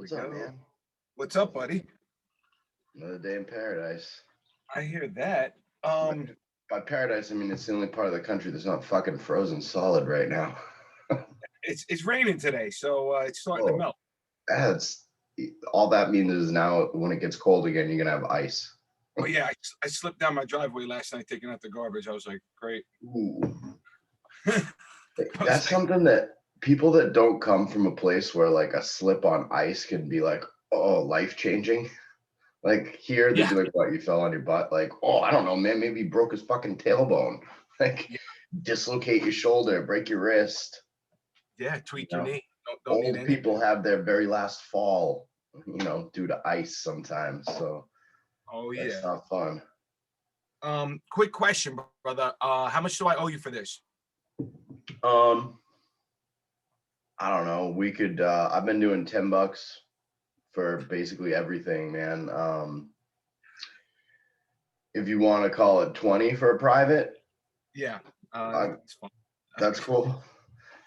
we What's up, go. man? What's up, buddy? Another day in paradise. I hear that. By, by paradise, I mean it's the only part of the country that's not fucking frozen solid right now. It's raining today, so it's starting to Oh, melt. that's all that means is now when it gets cold again, you're gonna have ice. Oh yeah, I slipped down my driveway last night taking out the garbage. I was like, great. Ooh, I was that's like, something that people that don't come from a place where like a slip on ice can be like, oh, life changing. Like here, they'd yeah, be like, "What? You fell on your butt?" Like, "Oh, I don't know, man. Maybe you broke his fucking tailbone. Like, yeah, dislocate your shoulder, break your wrist." yeah. You Tweak your know, knee. Don't need old any. people have their very last fall, due to ice sometimes. So Oh that's yeah. not fun. Quick question, brother. How much do I owe you for this? Um, I don't know. We could. I've been doing $10 for basically everything, man. If you want to call it 20 for a private, Yeah, I, that's fine. that's cool.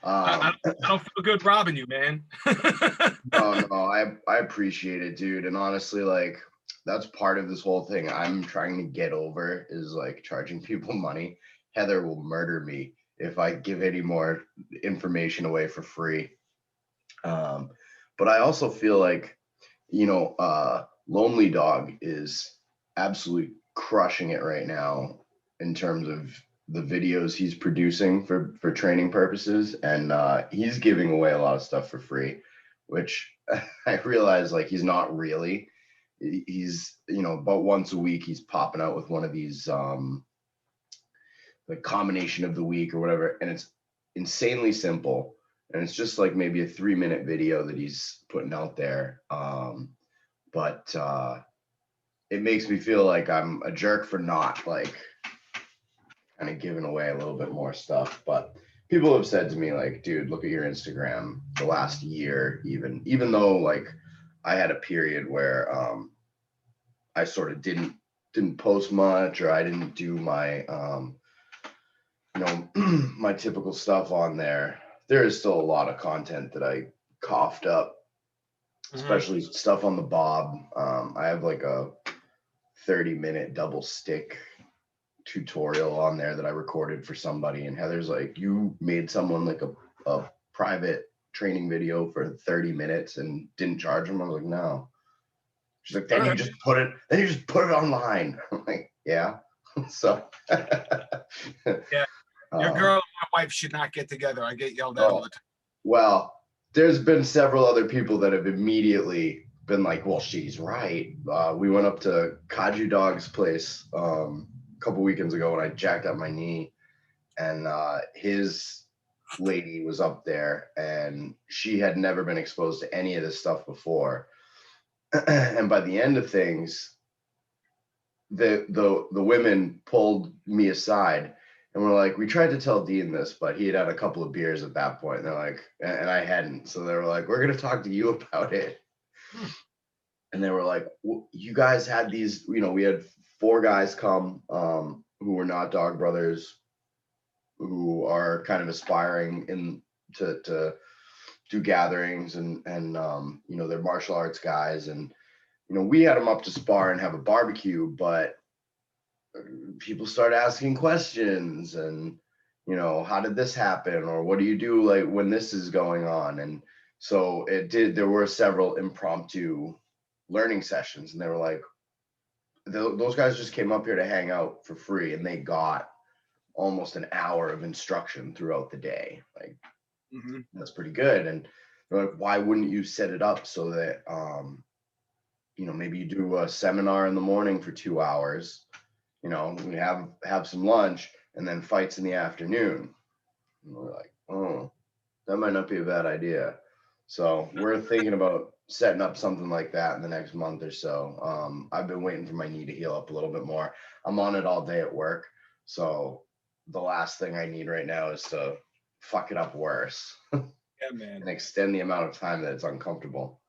I, Um, I don't feel good robbing you, man. no, I appreciate it, dude. And honestly, like that's part of this whole thing I'm trying to get over is like charging people money. Heather will murder me if I give any more information away for free. Um, but I also feel like, Lonely Dog is absolutely crushing it right now in terms of the videos he's producing for training purposes, and he's giving away a lot of stuff for free, which I realize like he's not really. He's about once a week he's popping out with one of these the combination of the week or whatever, and it's insanely simple, and it's just like maybe a 3-minute video that he's putting out there. But it makes me feel like I'm a jerk for not like kind of giving away a little bit more stuff. But people have said to me like, dude, look at your Instagram the last year, even though like I had a period where I sort of didn't post much, or I didn't do my my typical stuff on there. There is still a lot of content that I coughed up, Mhm. especially stuff on the Bob. I have like a 30-minute double stick tutorial on there that I recorded for somebody, and Heather's like, "You made someone like a private training video for 30 minutes and didn't charge them?" I was like, "No." She's like, All then you right. just put it online. I'm like, yeah. So Yeah, your um, girl and my wife should not get together. I get yelled at all oh, the time. well, there's been several other people that have immediately been like, well, she's right. We went up to Kaju Dog's place a couple weekends ago and I jacked up my knee, and his lady was up there and she had never been exposed to any of this stuff before. And by the end of things, the women pulled me aside and were like, we tried to tell Dean this, but he had had a couple of beers at that point. And they're like, and I hadn't. So they were like, we're going to talk to you about it. Hmm. And they were like, you guys had these, we had 4 guys come who were not Dog Brothers, who are kind of aspiring to do gatherings, and they're martial arts guys. And, we had them up to spar and have a barbecue, but people start asking questions, and how did this happen, or what do you do like when this is going on? And so there were several impromptu learning sessions, and they were like, those guys just came up here to hang out for free, and they got almost an hour of instruction throughout the day. Like, Mhm. that's pretty good. And they're like, why wouldn't you set it up so that maybe you do a seminar in the morning for 2 hours, we have some lunch, and then fights in the afternoon. And we're like, oh, that might not be a bad idea. So we're thinking about setting up something like that in the next month or so. I've been waiting for my knee to heal up a little bit more. I'm on it all day at work, so the last thing I need right now is to fuck it up worse Yeah, man. and extend the amount of time that it's uncomfortable.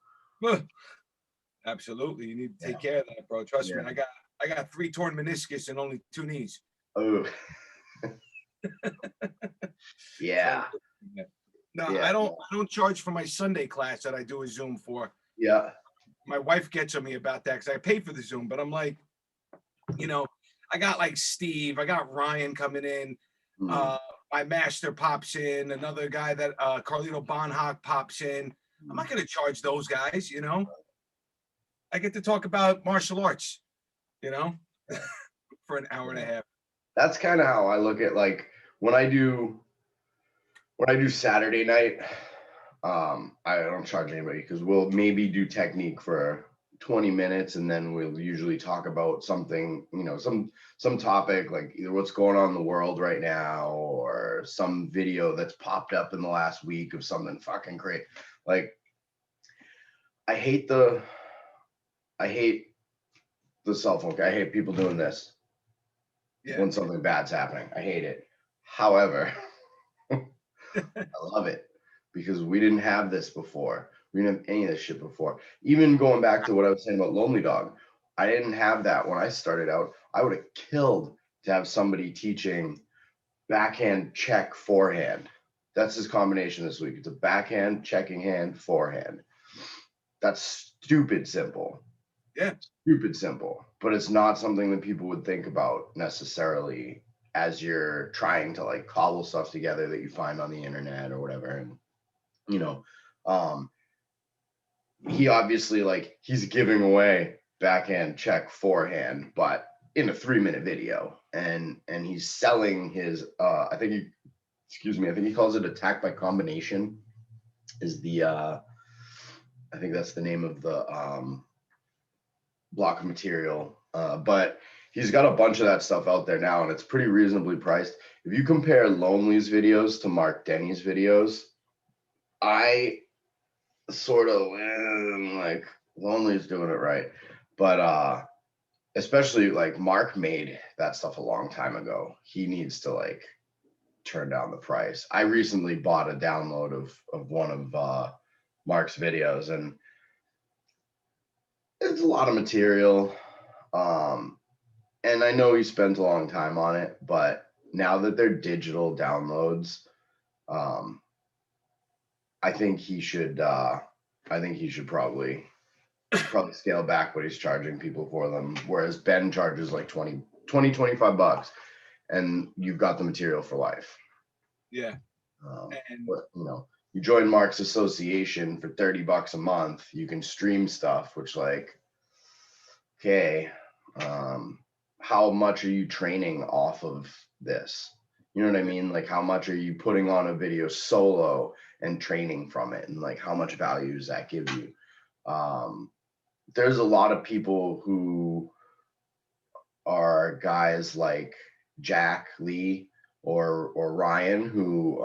Absolutely. You need to Yeah. take care of that, bro. Trust me. Yeah. I got 3 torn meniscus and only 2 knees. Oh, So yeah. yeah. No, Yeah. I don't charge for my Sunday class that I do a Zoom for. Yeah. My wife gets on me about that because I pay for the Zoom, but I'm like, you know, I got like Steve, I got Ryan coming in, Mm, uh, my master pops in, another guy that Carlito Bonhoc pops in. I'm not mm. gonna charge those guys, you know. I get to talk about martial arts, you know, for an hour and a Yeah. half. That's kind of how I look at like when I do Saturday night. I don't charge anybody because we'll maybe do technique for 20 minutes and then we'll usually talk about something, some topic like either what's going on in the world right now or some video that's popped up in the last week of something fucking great. Like I hate the I hate the cell phone. I hate people doing this Yeah, when something bad's happening. I hate it. However, I love it because we didn't have this before. We didn't have any of this shit before. Even going back to what I was saying about Lonely Dog, I didn't have that when I started out. I would have killed to have somebody teaching backhand, check, forehand. That's his combination this week. It's a backhand, checking hand, forehand. That's stupid simple. yeah, Stupid simple, but it's not something that people would think about necessarily as you're trying to like cobble stuff together that you find on the internet or whatever. And you know, um, he obviously like he's giving away backhand check forehand, but in a 3-minute video, and he's selling his I think he excuse me, I think he calls it attack by combination is the I think that's the name of the block of material. But he's got a bunch of that stuff out there now, and it's pretty reasonably priced. If you compare Lonely's videos to Mark Denny's videos, I sort of like Lonely's doing it right, but especially like Mark made that stuff a long time ago. He needs to like turn down the price. I recently bought a download of one of Mark's videos, and it's a lot of material. Um, and I know he spent a long time on it, but now that they're digital downloads, um, I think he should. I think he should probably scale back what he's charging people for them. Whereas Ben charges like 25 bucks, and you've got the material for life. yeah. And But you join Mark's association for 30 bucks a month. You can stream stuff, which like, okay, um, how much are you training off of this? You know what I mean? Like, how much are you putting on a video solo and training from it? And like, how much value does that give you? There's a lot of people who are guys like Jack Lee or Ryan who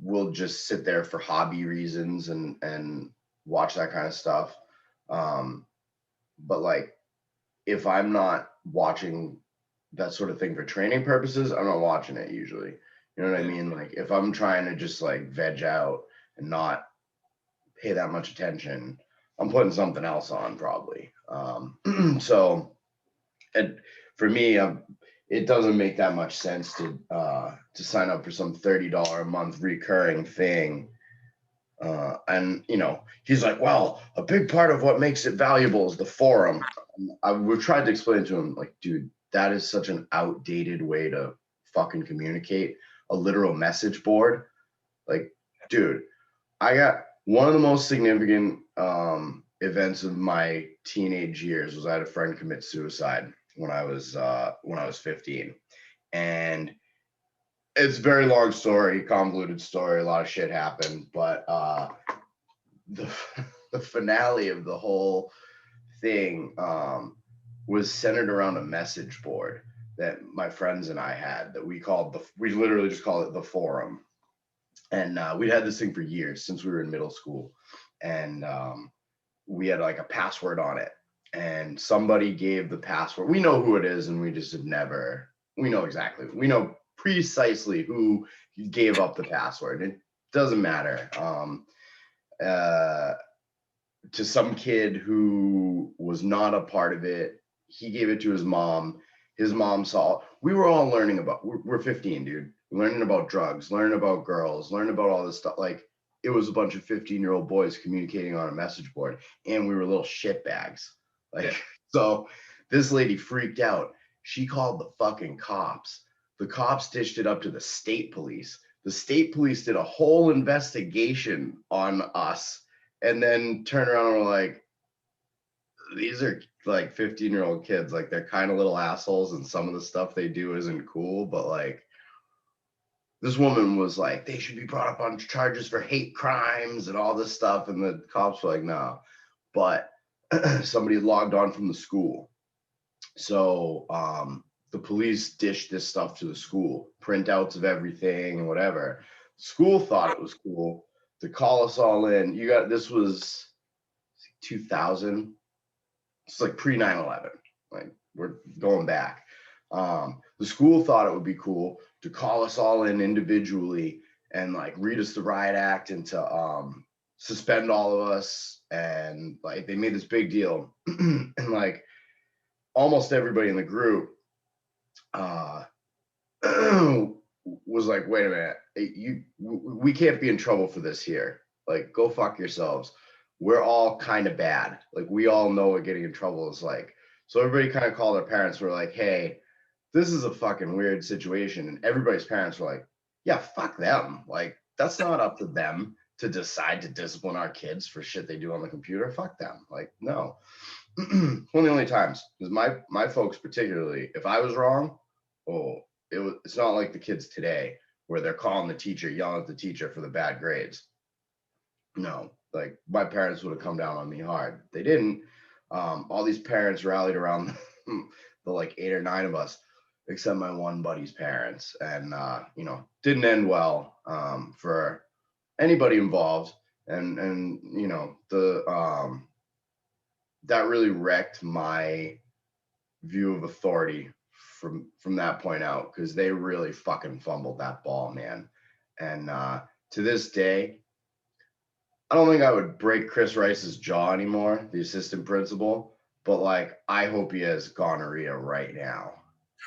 will just sit there for hobby reasons and watch that kind of stuff. Um, but like if I'm not watching that sort of thing for training purposes, I'm not watching it usually. You know what I yeah, mean? Like if I'm trying to just like veg out and not pay that much attention, I'm putting something else on probably. So and for me, it doesn't make that much sense to sign up for some $30 a month recurring thing. And he's like, well, a big part of what makes it valuable is the forum. We've tried to explain to him, like, dude, that is such an outdated way to fucking communicate. A literal message board. Like, dude, I got one of the most significant events of my teenage years was I had a friend commit suicide when I was 15. And it's a very long story, convoluted story, a lot of shit happened, but the the finale of the whole thing was centered around a message board that my friends and I had that we literally just called it the forum. And we'd had this thing for years since we were in middle school. And we had like a password on it. And somebody gave the password. We know who it is, and we just have never, we know precisely who gave up the password. It doesn't matter. Uh, to some kid who was not a part of it. He gave it to his mom. His mom saw. We were all learning about. We're 15, dude. Learning about drugs, learning about girls, learning about all this stuff. Like it was a bunch of 15-year-old boys communicating on a message board, and we were little shit bags. Like, Yeah. so this lady freaked out. She called the fucking cops. The cops dished it up to the state police. The state police did a whole investigation on us and then turned around and were like, these are like 15-year-old kids. Like, they're kind of little assholes, and some of the stuff they do isn't cool, but like, this woman was like, they should be brought up on charges for hate crimes and all this stuff. And the cops were like, no. But somebody logged on from the school. So the police dished this stuff to the school, printouts of everything and whatever. School thought it was cool to call us all in. This was 2000. It's like pre 9/11. Like, we're going back. The school thought it would be cool to call us all in individually and like read us the riot act and to suspend all of us. And like, they made this big deal. And like, almost everybody in the group was like, wait a minute, we can't be in trouble for this here. Like, go fuck yourselves. We're all kind of bad. Like, we all know what getting in trouble is like. So everybody kind of called their parents. Were like, hey, this is a fucking weird situation. And everybody's parents were like, yeah, fuck them. Like, that's not up to them to decide to discipline our kids for shit they do on the computer. Fuck them. Like, no. One of the only times, because my folks particularly, if I was wrong, it's not like the kids today where they're calling the teacher, yelling at the teacher for the bad grades. No, like, my parents would have come down on me hard. They didn't. All these parents rallied around the like 8 or 9 of us, except my one buddy's parents, and didn't end well for anybody involved. And that really wrecked my view of authority from that point out, because they really fucking fumbled that ball, man. And to this day, I don't think I would break Chris Rice's jaw anymore, the assistant principal, but like, I hope he has gonorrhea right now.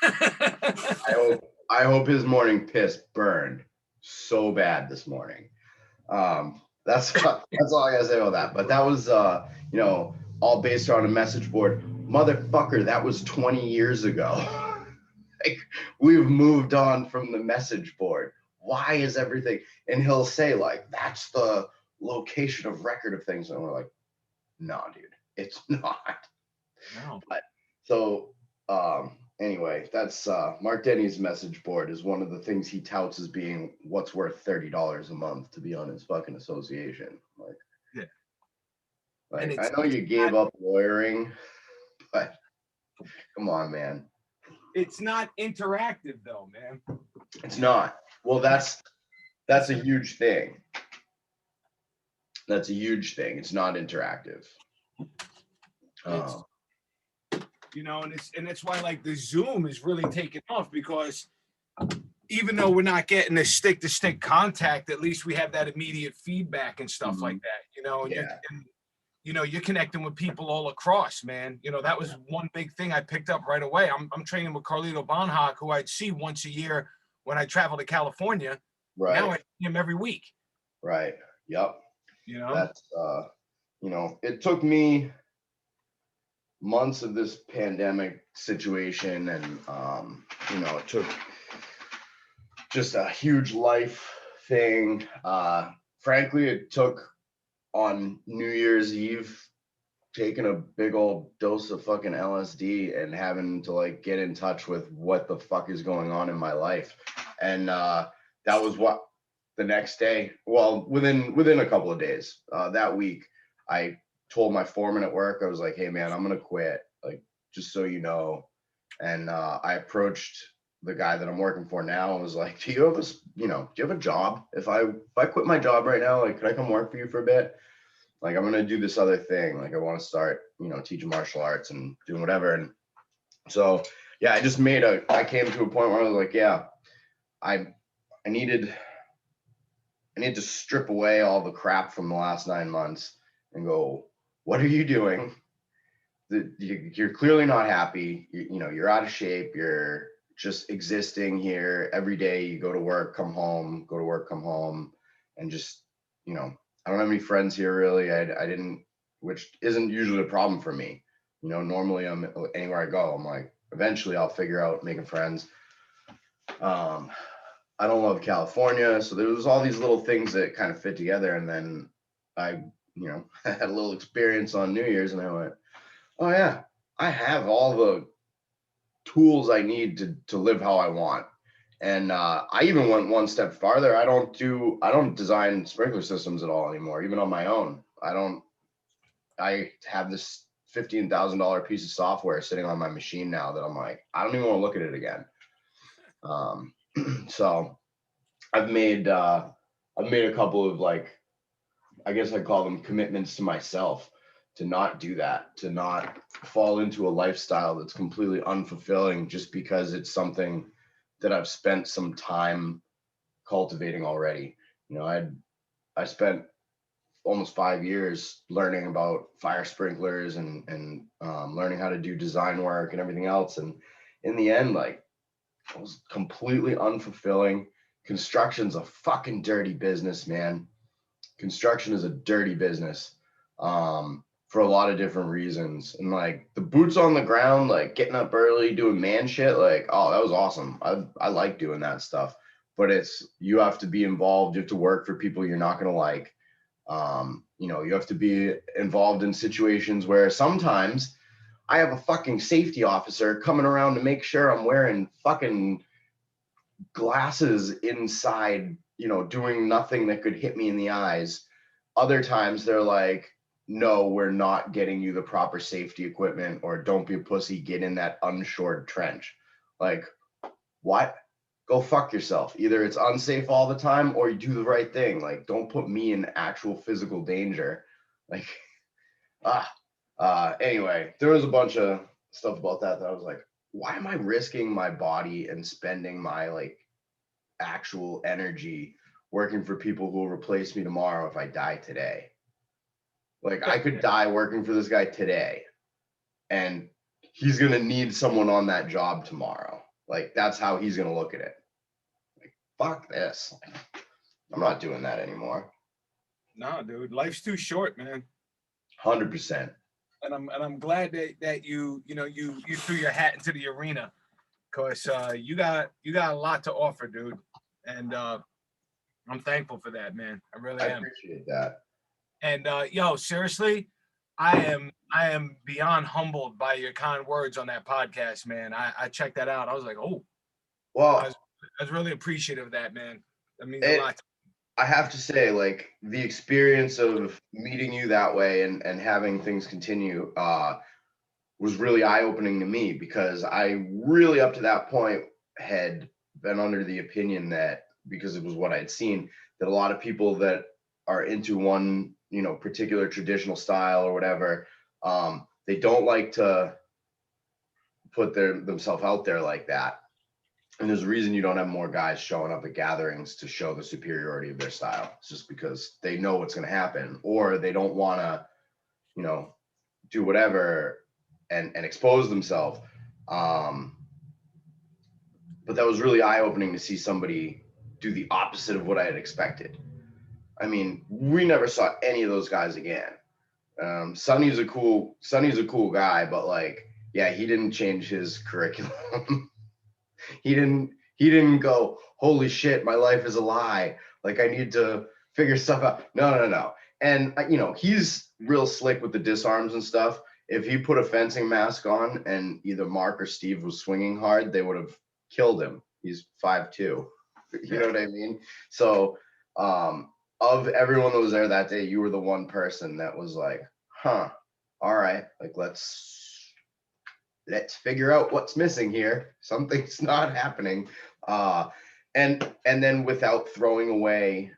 I hope his morning piss burned so bad this morning. That's all I gotta say about that. But that was all based on a message board. Motherfucker, that was 20 years ago. Like, we've moved on from the message board. Why is everything? And he'll say like, that's the location of record of things. And we're like, no, dude, it's not. No. But so anyway, that's Mark Denny's message board is one of the things he touts as being what's worth $30 a month to be on his fucking association. Like, yeah. Like, I know you gave up lawyering, but come on, man. It's not interactive though, man. It's not. Well, that's a huge thing. That's a huge thing. It's not interactive. And it's why like the Zoom is really taking off, because even though we're not getting a stick to stick contact, at least we have that immediate feedback and stuff like that, and you're connecting with people all across, man. That was one big thing I picked up right away. I'm training with Carlito Bonhoc, who I'd see once a year when I travel to California. Right. Now I see him every week. Right. Yep. That's it took me months of this pandemic situation, and it took just a huge life thing. Frankly, it took on New Year's Eve taking a big old dose of fucking LSD and having to like get in touch with what the fuck is going on in my life. And that was what the next day, well, within a couple of days, that week, I told my foreman at work, I was like, hey man, I'm gonna quit, like, just so you know. And I approached the guy that I'm working for now and was like, do you have a job? If I quit my job right now, like, could I come work for you for a bit? Like, I'm gonna do this other thing. Like, I want to start, teaching martial arts and doing whatever. And so, yeah, I came to a point where I was like, yeah, I needed to strip away all the crap from the last 9 months and go, what are you doing? You're clearly not happy. You're out of shape. You're just existing here every day. You go to work, come home, go to work, come home, and just you know, I don't have any friends here really. I didn't, which isn't usually a problem for me. You know, normally I'm anywhere I go, I'm like, eventually I'll figure out making friends. I don't love California, so there was all these little things that kind of fit together. And then I, you know, had a little experience on New Year's, and I went, oh yeah, I have all the tools I need to live how I want. And I even went one step farther. I don't design sprinkler systems at all anymore, even on my own. I have this $15,000 piece of software sitting on my machine now that I'm like, I don't even want to look at it again. So I've made a couple of, like, I guess I call them commitments to myself, to not do that, to not fall into a lifestyle that's completely unfulfilling just because it's something that I've spent some time cultivating already. You know, I spent almost 5 years learning about fire sprinklers and learning how to do design work and everything else. And in the end, like, it was completely unfulfilling. Construction's a fucking dirty business, man. Construction is a dirty business, for a lot of different reasons. And like the boots on the ground, like getting up early, doing man shit, like, oh, that was awesome. I like doing that stuff. But you have to be involved. You have to work for people you're not going to like. You know, you have to be involved in situations where sometimes I have a fucking safety officer coming around to make sure I'm wearing fucking glasses inside, you know, doing nothing that could hit me in the eyes. Other times they're like, no, we're not getting you the proper safety equipment, or don't be a pussy, get in that unshored trench. Like, what? Go fuck yourself. Either it's unsafe all the time or you do the right thing. Like, don't put me in actual physical danger. Like, anyway, there was a bunch of stuff about that I was like, why am I risking my body and spending my like actual energy working for people who will replace me tomorrow if I die today? Like, I could die working for this guy today, and he's gonna need someone on that job tomorrow. Like, that's how he's gonna look at it. Like, fuck this. I'm not doing that anymore. No, dude, life's too short, man. 100%. And I'm glad that you threw your hat into the arena, because you got a lot to offer, dude. And I'm thankful for that, man. I really am. I appreciate that. And yo, seriously, I am beyond humbled by your kind words on that podcast, man. I checked that out. I was like, oh, Well, I was really appreciative of that, man. That means a lot. I have to say, like, the experience of meeting you that way and having things continue was really eye-opening to me, because I really, up to that point, had been under the opinion that, because it was what I'd seen, that a lot of people that are into one, you know, particular traditional style or whatever, they don't like to put themselves out there like that. And there's a reason you don't have more guys showing up at gatherings to show the superiority of their style. It's just because they know what's going to happen, or they don't want to, you know, do whatever and expose themselves. But that was really eye-opening to see somebody do the opposite of what I had expected. I mean, we never saw any of those guys again. Sonny's a cool guy, but like, yeah, he didn't change his curriculum. He didn't go, holy shit, my life is a lie. Like, I need to figure stuff out. No. And you know, he's real slick with the disarms and stuff. If he put a fencing mask on and either Mark or Steve was swinging hard, they would have killed him. He's 5'2". You know what I mean? So, of everyone that was there that day, you were the one person that was like, huh, all right, like, let's figure out what's missing here. Something's not happening. And then without throwing away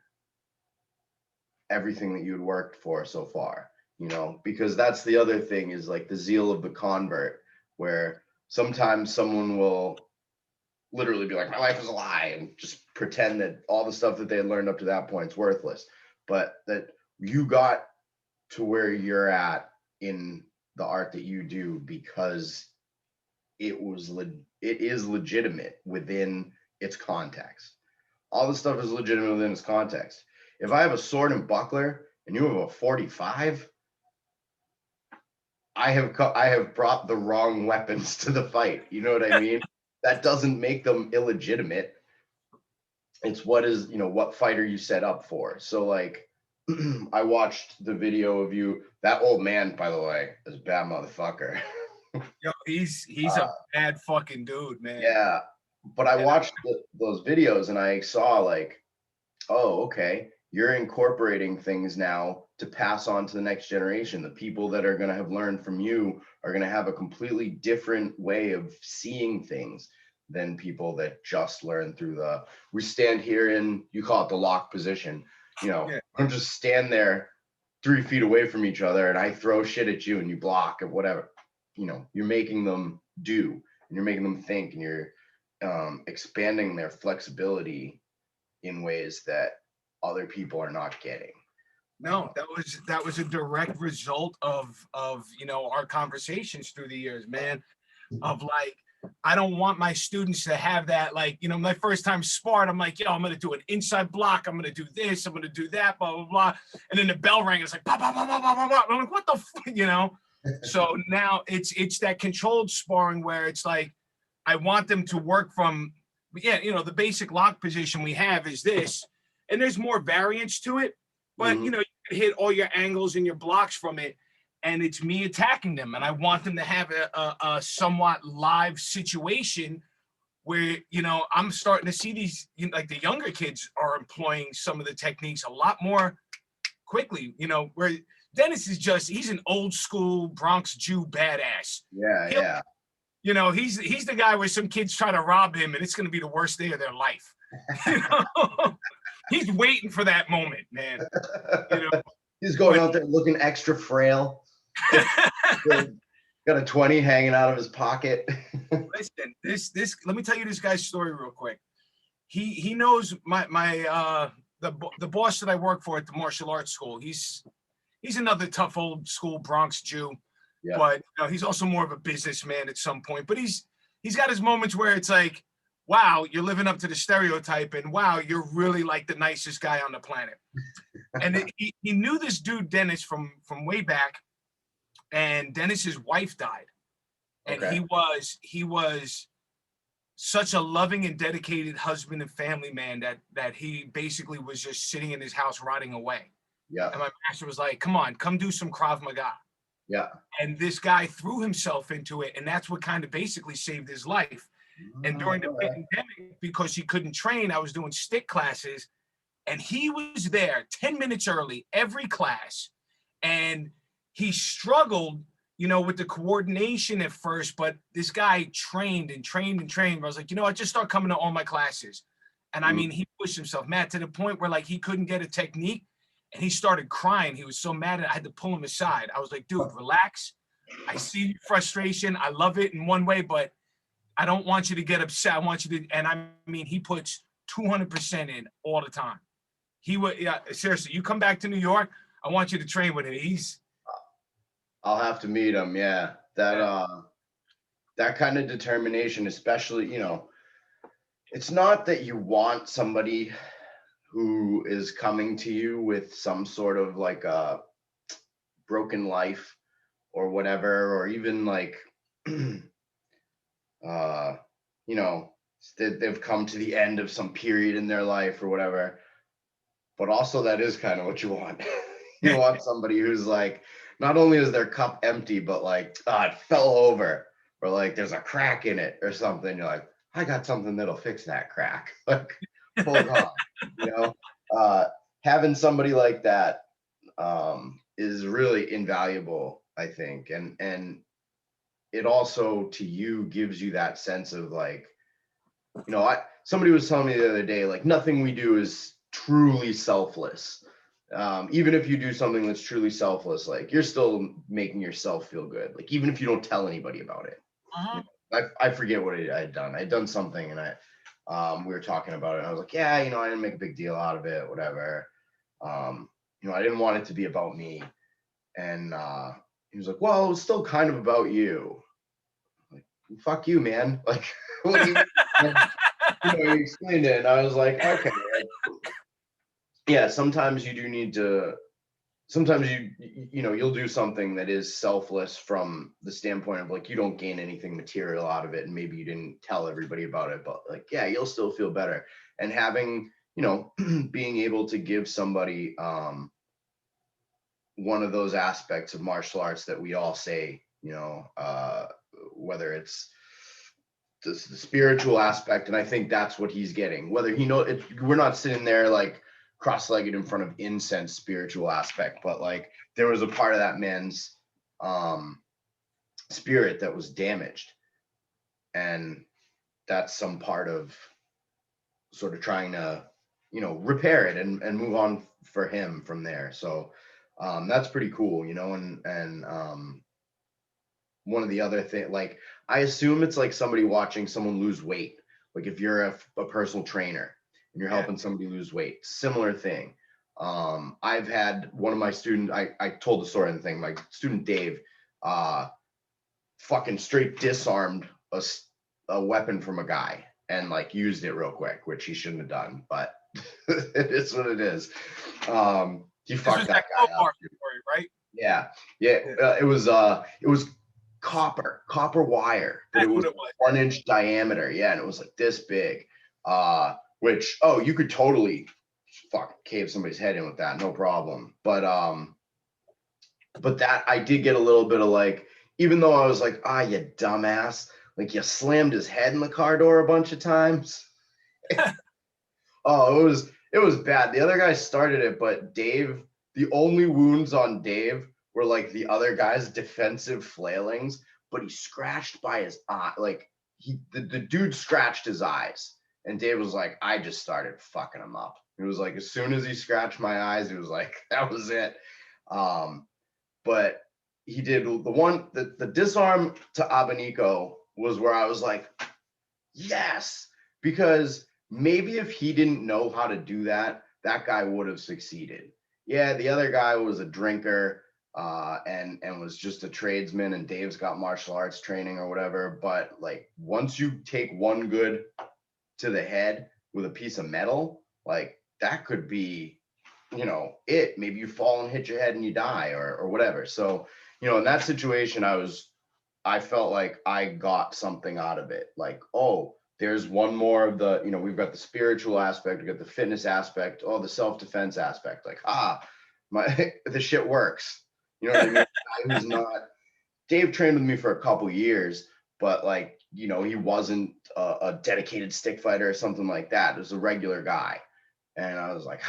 everything that you had worked for so far, you know, because that's the other thing, is like the zeal of the convert, where sometimes someone will literally be like, my life is a lie, and just pretend that all the stuff that they had learned up to that point is worthless. But that you got to where you're at in the art that you do because it is legitimate within its context. All the stuff is legitimate within its context. if I have a sword and buckler and you have a 45, I have brought the wrong weapons to the fight. You know what I mean? That doesn't make them illegitimate. It's what fight are you set up for? So like, I watched the video of you. That old man, by the way, is a bad motherfucker. Yo, he's a bad fucking dude, man. Yeah, but I watched those videos and I saw like, oh, okay, you're incorporating things now to pass on to the next generation. The people that are going to have learned from you are going to have a completely different way of seeing things than people that just learn through we stand here in, you call it the lock position. I'm just stand there 3 feet away from each other and I throw shit at you and you block or whatever. You're making them do, and you're making them think, and you're expanding their flexibility in ways that other people are not getting. No, that was a direct result of our conversations through the years, man. Of like, I don't want my students to have that, like, my first time sparred, I'm like, I'm gonna do an inside block, I'm gonna do this, I'm gonna do that, blah blah blah, and then the bell rang, it's like, blah, blah, blah, blah, blah, blah. I'm like, what the fuck, So now it's that controlled sparring where it's like, I want them to work from, the basic lock position we have is this, and there's more variance to it, but you can hit all your angles and your blocks from it, and it's me attacking them, and I want them to have a somewhat live situation where I'm starting to see these, like the younger kids are employing some of the techniques a lot more quickly, where Dennis is he's an old school Bronx Jew badass. Yeah. He's the guy where some kids try to rob him and it's going to be the worst day of their life. He's waiting for that moment, man. He's going out there looking extra frail. Got a 20 hanging out of his pocket. Listen, this let me tell you this guy's story real quick. He knows the boss that I work for at the martial arts school. He's another tough old school Bronx Jew, but he's also more of a businessman at some point. But he's got his moments where it's like, wow, you're living up to the stereotype, and wow, you're really like the nicest guy on the planet. And he knew this dude Dennis from way back, and Dennis's wife died, and he was such a loving and dedicated husband and family man that he basically was just sitting in his house rotting away. Yeah. And my master was like, come do some Krav Maga. Yeah. And this guy threw himself into it, and that's what kind of basically saved his life. And during the pandemic, because he couldn't train, I was doing stick classes, and he was there 10 minutes early every class. And he struggled, with the coordination at first, but this guy trained and trained and trained. I was like, I just start coming to all my classes. And I mean, he pushed himself, Matt, to the point where like he couldn't get a technique. And he started crying. He was so mad I had to pull him aside. I was like, dude, relax. I see your frustration. I love it in one way, but I don't want you to get upset. I want you to, and I mean, he puts 200% in all the time. He would, seriously, you come back to New York, I want you to train with him. I'll have to meet him. Yeah. That kind of determination, especially, it's not that you want somebody who is coming to you with some sort of like a broken life or whatever, or even like, they've come to the end of some period in their life or whatever. But also that is kind of what you want. You want somebody who's like, not only is their cup empty, but like, it fell over, or like there's a crack in it or something. You're like, I got something that'll fix that crack. Like, hold on. Having somebody like that is really invaluable, I think. And it also to you gives you that sense of like, somebody was telling me the other day, like nothing we do is truly selfless. Even if you do something that's truly selfless, like you're still making yourself feel good. Like even if you don't tell anybody about it. I forget what I had done. I had done something, and we were talking about it, and I was like, yeah, I didn't make a big deal out of it, whatever. I didn't want it to be about me. And he was like, well, it was still kind of about you. Like, fuck you, man. Like, what do you, you explained it, and I was like, okay. yeah, sometimes you do need to, sometimes you'll do something that is selfless from the standpoint of like, you don't gain anything material out of it, and maybe you didn't tell everybody about it, but like, yeah, you'll still feel better. And having, being able to give somebody one of those aspects of martial arts that we all say, whether it's the spiritual aspect, and I think that's what he's getting. Whether we're not sitting there like cross-legged in front of incense spiritual aspect, but like there was a part of that man's spirit that was damaged, and that's some part of sort of trying to repair it and move on for him from there. So that's pretty cool, and one of the other thing, like I assume it's like somebody watching someone lose weight. Like if you're a personal trainer and you're helping somebody lose weight, similar thing. I've had one of my students, I told the story and thing, my student Dave, fucking straight disarmed a weapon from a guy and like used it real quick, which he shouldn't have done, but it is what it is. He fucked that guy up. Story, right? Yeah. It was copper wire, but it was 1 inch diameter. Yeah, and it was like this big. Which you could totally fucking cave somebody's head in with that, no problem. But that I did get a little bit of like, even though I was like, you dumbass, like you slammed his head in the car door a bunch of times. Oh, it was bad. The other guy started it, but Dave, the only wounds on Dave were like the other guy's defensive flailings, but he scratched by his eye. Like the dude scratched his eyes, and Dave was like, I just started fucking him up. It was like, as soon as he scratched my eyes, it was like, that was it. But he did the disarm to Abanico was where I was like, yes, because maybe if he didn't know how to do that, that guy would have succeeded. Yeah, the other guy was a drinker and was just a tradesman, and Dave's got martial arts training or whatever. But like once you take one good to the head with a piece of metal, like that could be, it. Maybe you fall and hit your head and you die or whatever. So, in that situation, I felt like I got something out of it. Like, oh, there's one more of the, we've got the spiritual aspect, we've got the fitness aspect, the self-defense aspect. Like, the shit works. You know what I mean? Who's not, Dave trained with me for a couple years, but like, he wasn't a dedicated stick fighter or something like that. It was a regular guy. And I was like,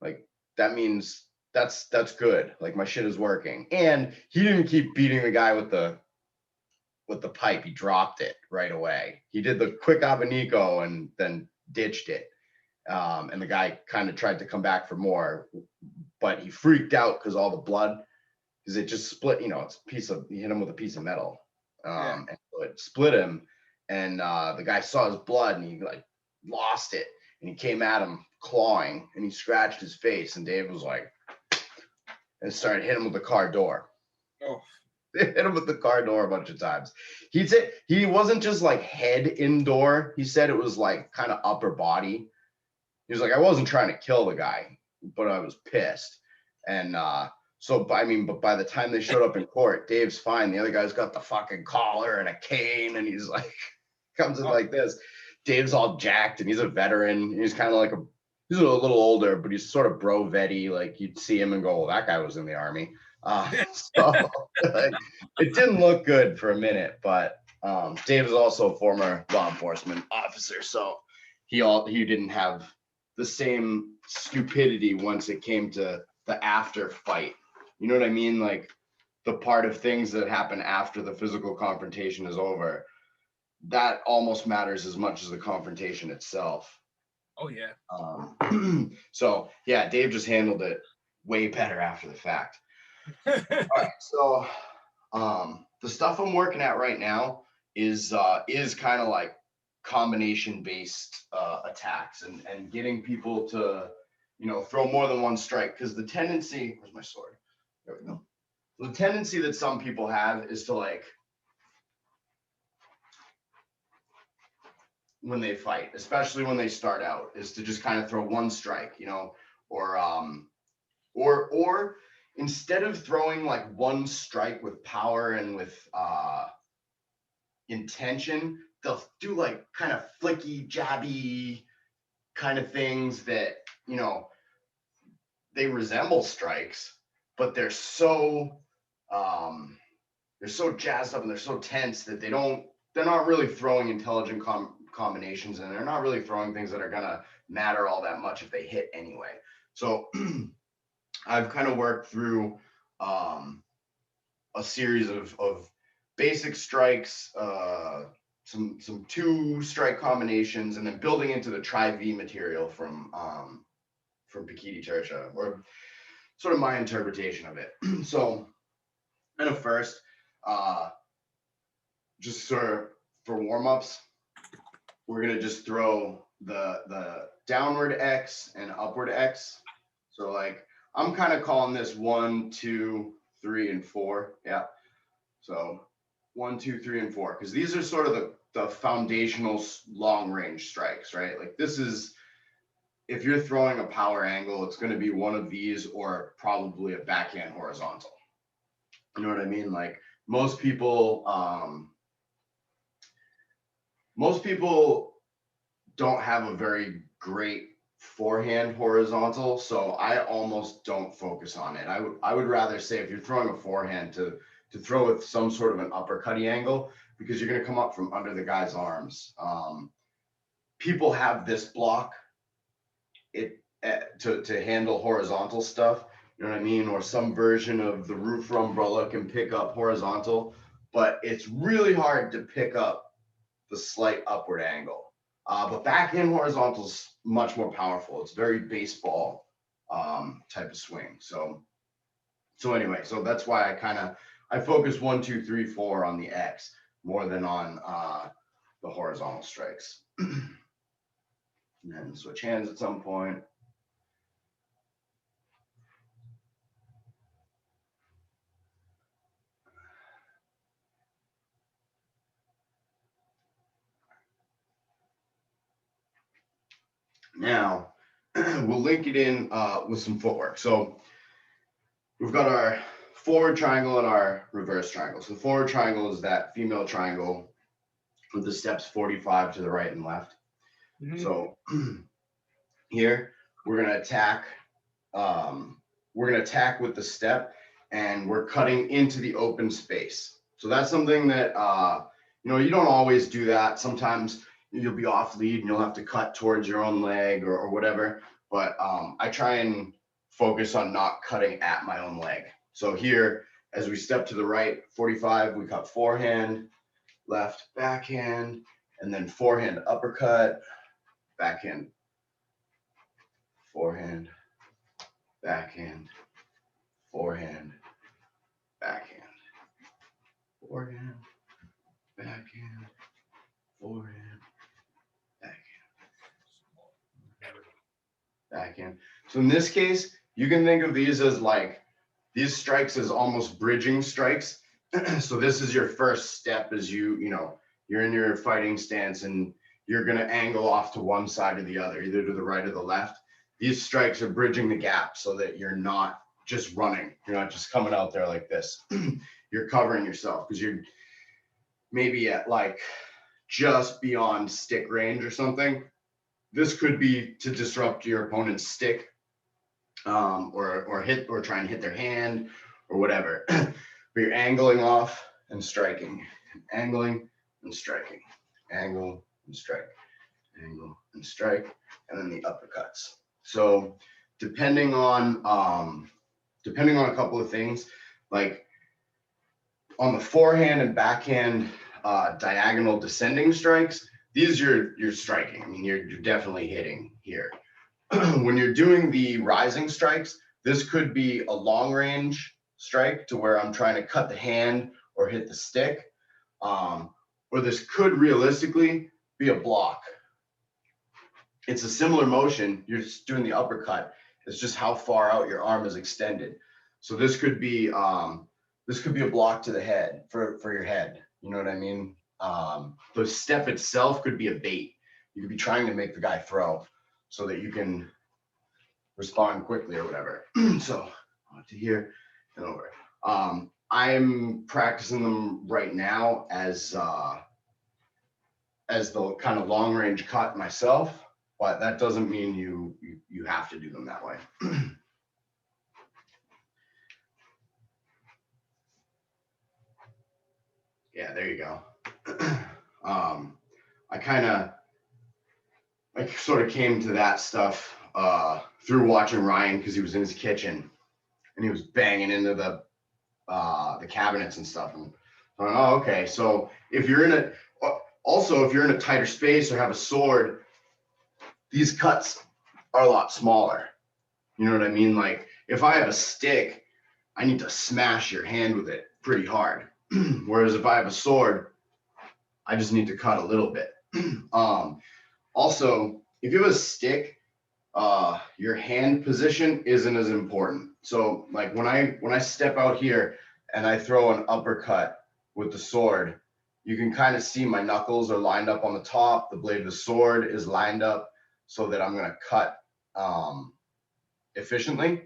like that means that's good. Like my shit is working. And he didn't keep beating the guy with the pipe. He dropped it right away. He did the quick Abanico and then ditched it. And the guy kind of tried to come back for more, but he freaked out because all the blood, because it just split, he hit him with a piece of metal. And so it split him. And the guy saw his blood and he like lost it. And he came at him clawing and he scratched his face. And Dave was like, and started hitting him with the car door. Oh. They hit him with the car door a bunch of times. He said he wasn't just like head indoor. He said it was like kind of upper body. He was like, I wasn't trying to kill the guy, but I was pissed. And but by the time they showed up in court, Dave's fine. The other guy's got the fucking collar and a cane, and he's like, comes in like this. Dave's all jacked, and he's a veteran. He's kind of like he's a little older, but he's sort of bro vetty. Like you'd see him and go, well, that guy was in the army. So like, it didn't look good for a minute, but Dave is also a former law enforcement officer, so he didn't have the same stupidity once it came to the after fight. You know what I mean? Like the part of things that happen after the physical confrontation is over, that almost matters as much as the confrontation itself. Oh yeah. So yeah, Dave just handled it way better after the fact. All right, so the stuff I'm working at right now is kind of like combination based attacks and getting people to throw more than one strike, because the tendency, where's my sword? There we go. The tendency that some people have is to like, when they fight, especially when they start out, is to just kind of throw one strike, or instead of throwing like one strike with power and with intention, they'll do like kind of flicky, jabby kind of things that, you know, they resemble strikes, but they're so jazzed up and they're so tense that they're not really throwing intelligent combinations, and they're not really throwing things that are gonna matter all that much if they hit anyway. So I've kind of worked through a series of basic strikes, some 2-strike combinations, and then building into the Tri-V material from Pikiti Tircia, or sort of my interpretation of it. So kind of first, just sort of for warm-ups, we're gonna just throw the downward X and upward X. So like I'm kind of calling this 1, 2, 3, and 4. Yeah. So 1, 2, 3, and 4, because these are sort of the foundational long range strikes, right? Like this is, if you're throwing a power angle, it's going to be one of these or probably a backhand horizontal. You know what I mean? Like most people don't have a very great forehand horizontal, so I almost don't focus on it. I would rather say if you're throwing a forehand to throw with some sort of an uppercutty angle, because you're going to come up from under the guy's arms. People have this block to handle horizontal stuff, you know what I mean? Or some version of the roof umbrella can pick up horizontal, but it's really hard to pick up the slight upward angle. But backhand horizontal is much more powerful. It's very baseball type of swing. So anyway, so that's why I focus 1, 2, 3, 4 on the X more than on the horizontal strikes. And then switch hands at some point. Now, we'll link it in with some footwork. So we've got our forward triangle and our reverse triangle. So the forward triangle is that female triangle with the steps 45 to the right and left. Mm-hmm. So here we're going to attack. We're going to attack with the step, and we're cutting into the open space. So that's something that, you don't always do that. Sometimes you'll be off lead and you'll have to cut towards your own leg or whatever. But I try and focus on not cutting at my own leg. So here, as we step to the right, 45, we cut forehand, left, backhand, and then forehand, uppercut, backhand, forehand, backhand, forehand, backhand, forehand, backhand, forehand, backhand. So in this case, you can think of these as like, these strikes as almost bridging strikes. So this is your first step as you're in your fighting stance and you're going to angle off to one side or the other, either to the right or the left. These strikes are bridging the gap so that you're not just running. You're not just coming out there like this. You're covering yourself because you're maybe at like just beyond stick range or something. This could be to disrupt your opponent's stick, or try and hit their hand or whatever. But you're angling off and striking, angling and striking, angle and strike, angle and strike, and then the uppercuts. So depending on a couple of things, like on the forehand and backhand diagonal descending strikes, these you're striking. I mean, you're definitely hitting here. When you're doing the rising strikes, this could be a long range strike to where I'm trying to cut the hand or hit the stick, or this could realistically be a block. It's a similar motion. You're just doing the uppercut. It's just how far out your arm is extended. So this could be a block to the head for your head. You know what I mean? The step itself could be a bait. You could be trying to make the guy throw so that you can respond quickly or whatever. So to here and over. I'm practicing them right now as the kind of long range cut myself, but that doesn't mean you have to do them that way. Yeah, there you go. I sort of came to that stuff through watching Ryan, because he was in his kitchen and he was banging into the cabinets and stuff. And I went, oh, okay. So if you're in a tighter space or have a sword, these cuts are a lot smaller. You know what I mean? Like if I have a stick, I need to smash your hand with it pretty hard. Whereas if I have a sword, I just need to cut a little bit. Also, if you have a stick, your hand position isn't as important. So like when I step out here and I throw an uppercut with the sword, you can kind of see my knuckles are lined up on the top. The blade of the sword is lined up so that I'm going to cut efficiently.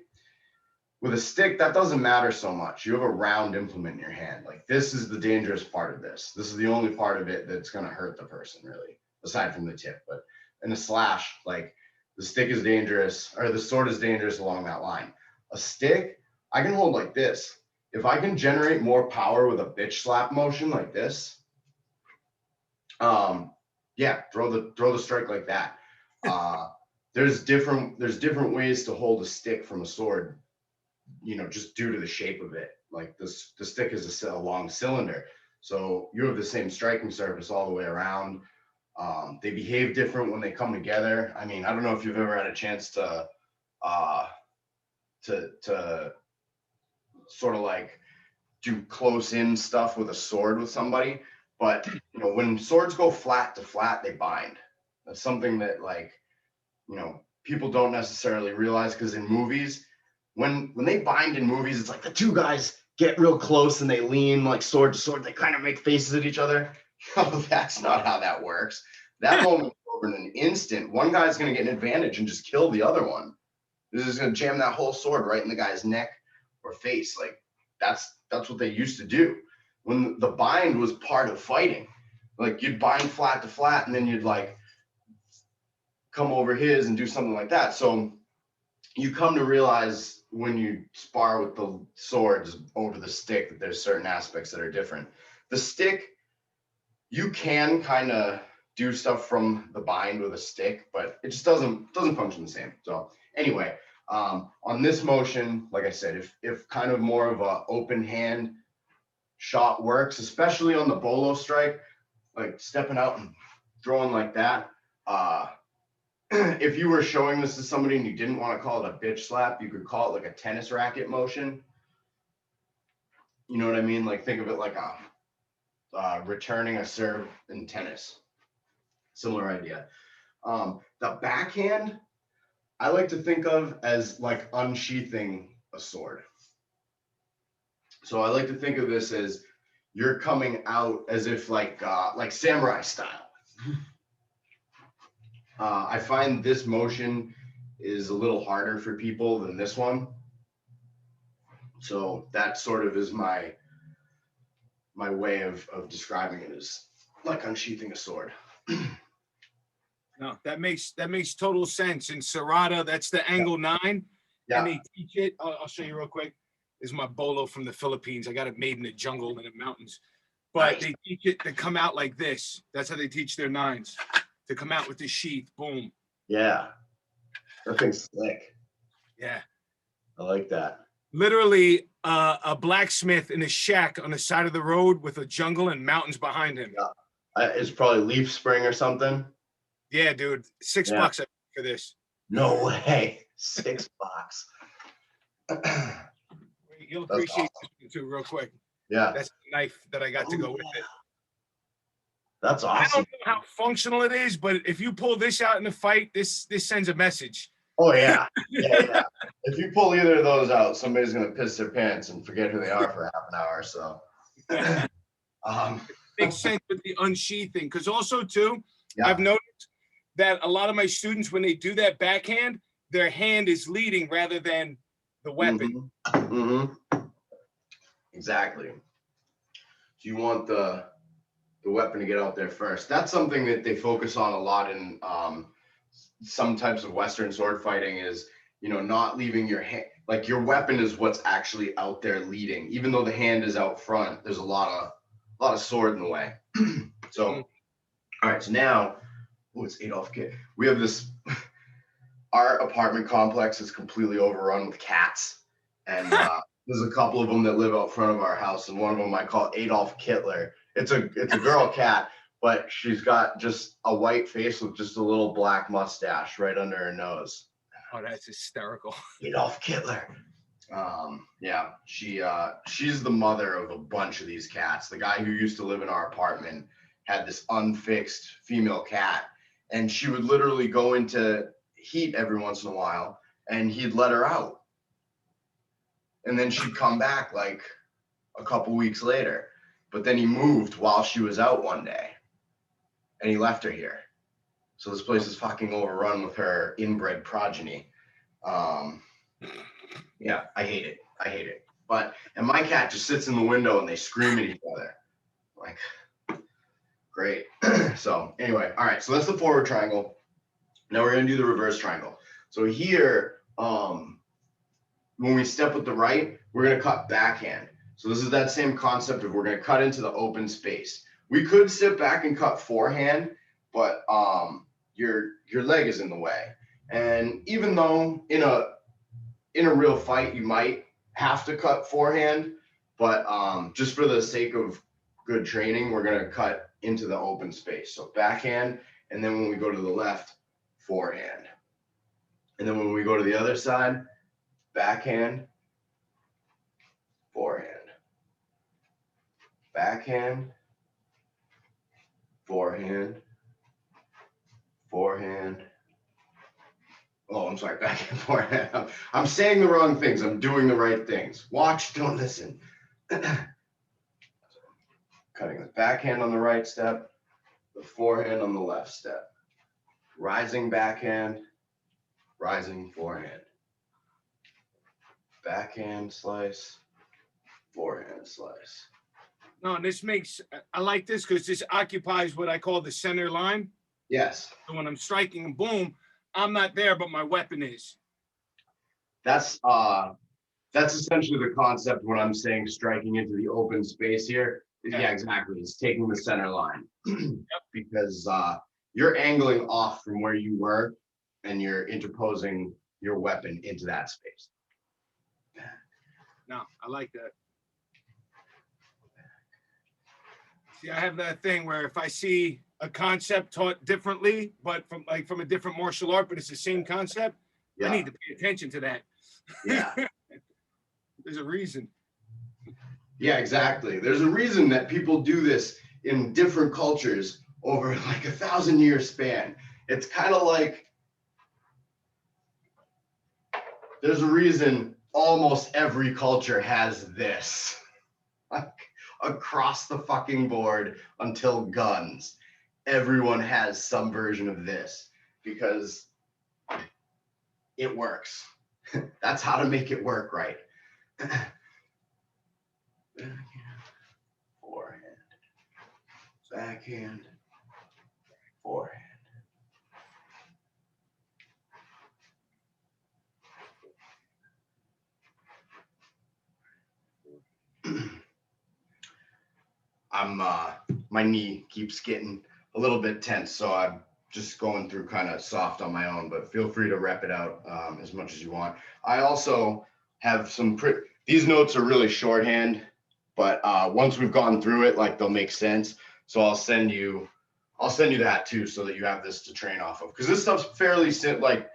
With a stick, that doesn't matter so much. You have a round implement in your hand. Like this is the dangerous part of this. This is the only part of it that's going to hurt the person, really, aside from the tip. But in a slash, like the stick is dangerous, or the sword is dangerous along that line. A stick, I can hold like this. If I can generate more power with a bitch slap motion like this, yeah, throw the strike like that. There's different ways to hold a stick from a sword, you know, just due to the shape of it. Like the stick is a long cylinder, so you have the same striking surface all the way around. They behave different when they come together. I mean, I don't know if you've ever had a chance to sort of like do close in stuff with a sword with somebody, but you know, when swords go flat to flat, they bind. That's something that, like, you know, people don't necessarily realize, because in movies, when they bind in movies, it's like the two guys get real close and they lean like sword to sword. They kind of make faces at each other. Oh, that's not how that works. That moment over in an instant. One guy's going to get an advantage and just kill the other one. This is going to jam that whole sword right in the guy's neck or face. Like that's what they used to do when the bind was part of fighting. Like you'd bind flat to flat, and then you'd like come over his and do something like that. So you come to realize when you spar with the swords over the stick that there's certain aspects that are different. The stick, you can kind of do stuff from the bind with a stick, but it just doesn't function the same. So anyway, on this motion, like I said, if kind of more of a open hand shot works, especially on the bolo strike, like stepping out and throwing like that, if you were showing this to somebody and you didn't want to call it a bitch slap, you could call it like a tennis racket motion. You know what I mean? Like think of it like a returning a serve in tennis. Similar idea. The backhand, I like to think of as like unsheathing a sword. So I like to think of this as you're coming out as if like samurai style. I find this motion is a little harder for people than this one. So that sort of is my way of describing it, is like unsheathing a sword. No, that makes total sense. In Serrata, that's the angle 9. Yeah. And they teach it. I'll show you real quick. This is my bolo from the Philippines. I got it made in the jungle in the mountains. But They teach it to come out like this. That's how they teach their 9s. To come out with the sheath. Boom. Yeah. That thing's slick. Yeah. I like that. Literally a blacksmith in a shack on the side of the road with a jungle and mountains behind him. Yeah. It's probably Leaf Spring or something. Yeah, dude. $6 for this. No way. $6. You'll appreciate this too, real quick. Yeah. That's the knife that I got to go with it. That's awesome. I don't know how functional it is, but if you pull this out in the fight, this sends a message. Oh yeah. Yeah. If you pull either of those out, somebody's gonna piss their pants and forget who they are for half an hour. So makes sense with the unsheathing, because also too, I've noticed that a lot of my students, when they do that backhand, their hand is leading rather than the weapon. Exactly. So you want the weapon to get out there first. That's something that they focus on a lot in some types of Western sword fighting is, you know, not leaving your hand, like your weapon is what's actually out there leading. Even though the hand is out front, there's a lot of sword in the way. So, all right, so now, oh, it's Adolf Kit. We have this, our apartment complex is completely overrun with cats. And there's a couple of them that live out front of our house. And one of them I call Adolf Kittler. It's a girl cat, but she's got just a white face with just a little black mustache right under her nose. Oh, that's hysterical. Adolf Kittler. Yeah, she's the mother of a bunch of these cats. The guy who used to live in our apartment had this unfixed female cat, and she would literally go into heat every once in a while, and he'd let her out. And then she'd come back like a couple weeks later. But then he moved while she was out one day, and he left her here. So this place is fucking overrun with her inbred progeny. Yeah, I hate it. I hate it. And my cat just sits in the window and they scream at each other. Like, great. So anyway, all right. So that's the forward triangle. Now we're gonna do the reverse triangle. So here, when we step with the right, we're gonna cut backhand. So this is that same concept of we're gonna cut into the open space. We could sit back and cut forehand, but your leg is in the way. And even though in a real fight you might have to cut forehand, but just for the sake of good training, we're gonna cut into the open space. So backhand, and then when we go to the left, forehand. And then when we go to the other side, backhand, forehand. Backhand, forehand, forehand. Oh, I'm sorry, backhand, forehand. I'm saying the wrong things. I'm doing the right things. Watch, don't listen. Cutting the backhand on the right step, the forehand on the left step. Rising backhand, rising forehand. Backhand slice, forehand slice. No, and this makes, I like this because this occupies what I call the center line. Yes. So when I'm striking, boom, I'm not there, but my weapon is. That's essentially the concept when I'm saying striking into the open space here. Yeah, exactly. It's taking the center line. Because you're angling off from where you were and you're interposing your weapon into that space. No, I like that. See, I have that thing where if I see a concept taught differently, but from a different martial art, but it's the same concept, I need to pay attention to that. Yeah. There's a reason. Yeah, exactly. There's a reason that people do this in different cultures over like 1,000-year span. It's kind of like there's a reason almost every culture has this. Like across the fucking board until guns. Everyone has some version of this because it works. That's how to make it work right. Forehand, backhand, forehand. My knee keeps getting a little bit tense, so I'm just going through kind of soft on my own, but feel free to rep it out as much as you want. I also have these notes are really shorthand, but once we've gone through it, like they'll make sense. So I'll send you that too, so that you have this to train off of. Because this stuff's fairly simple. Like,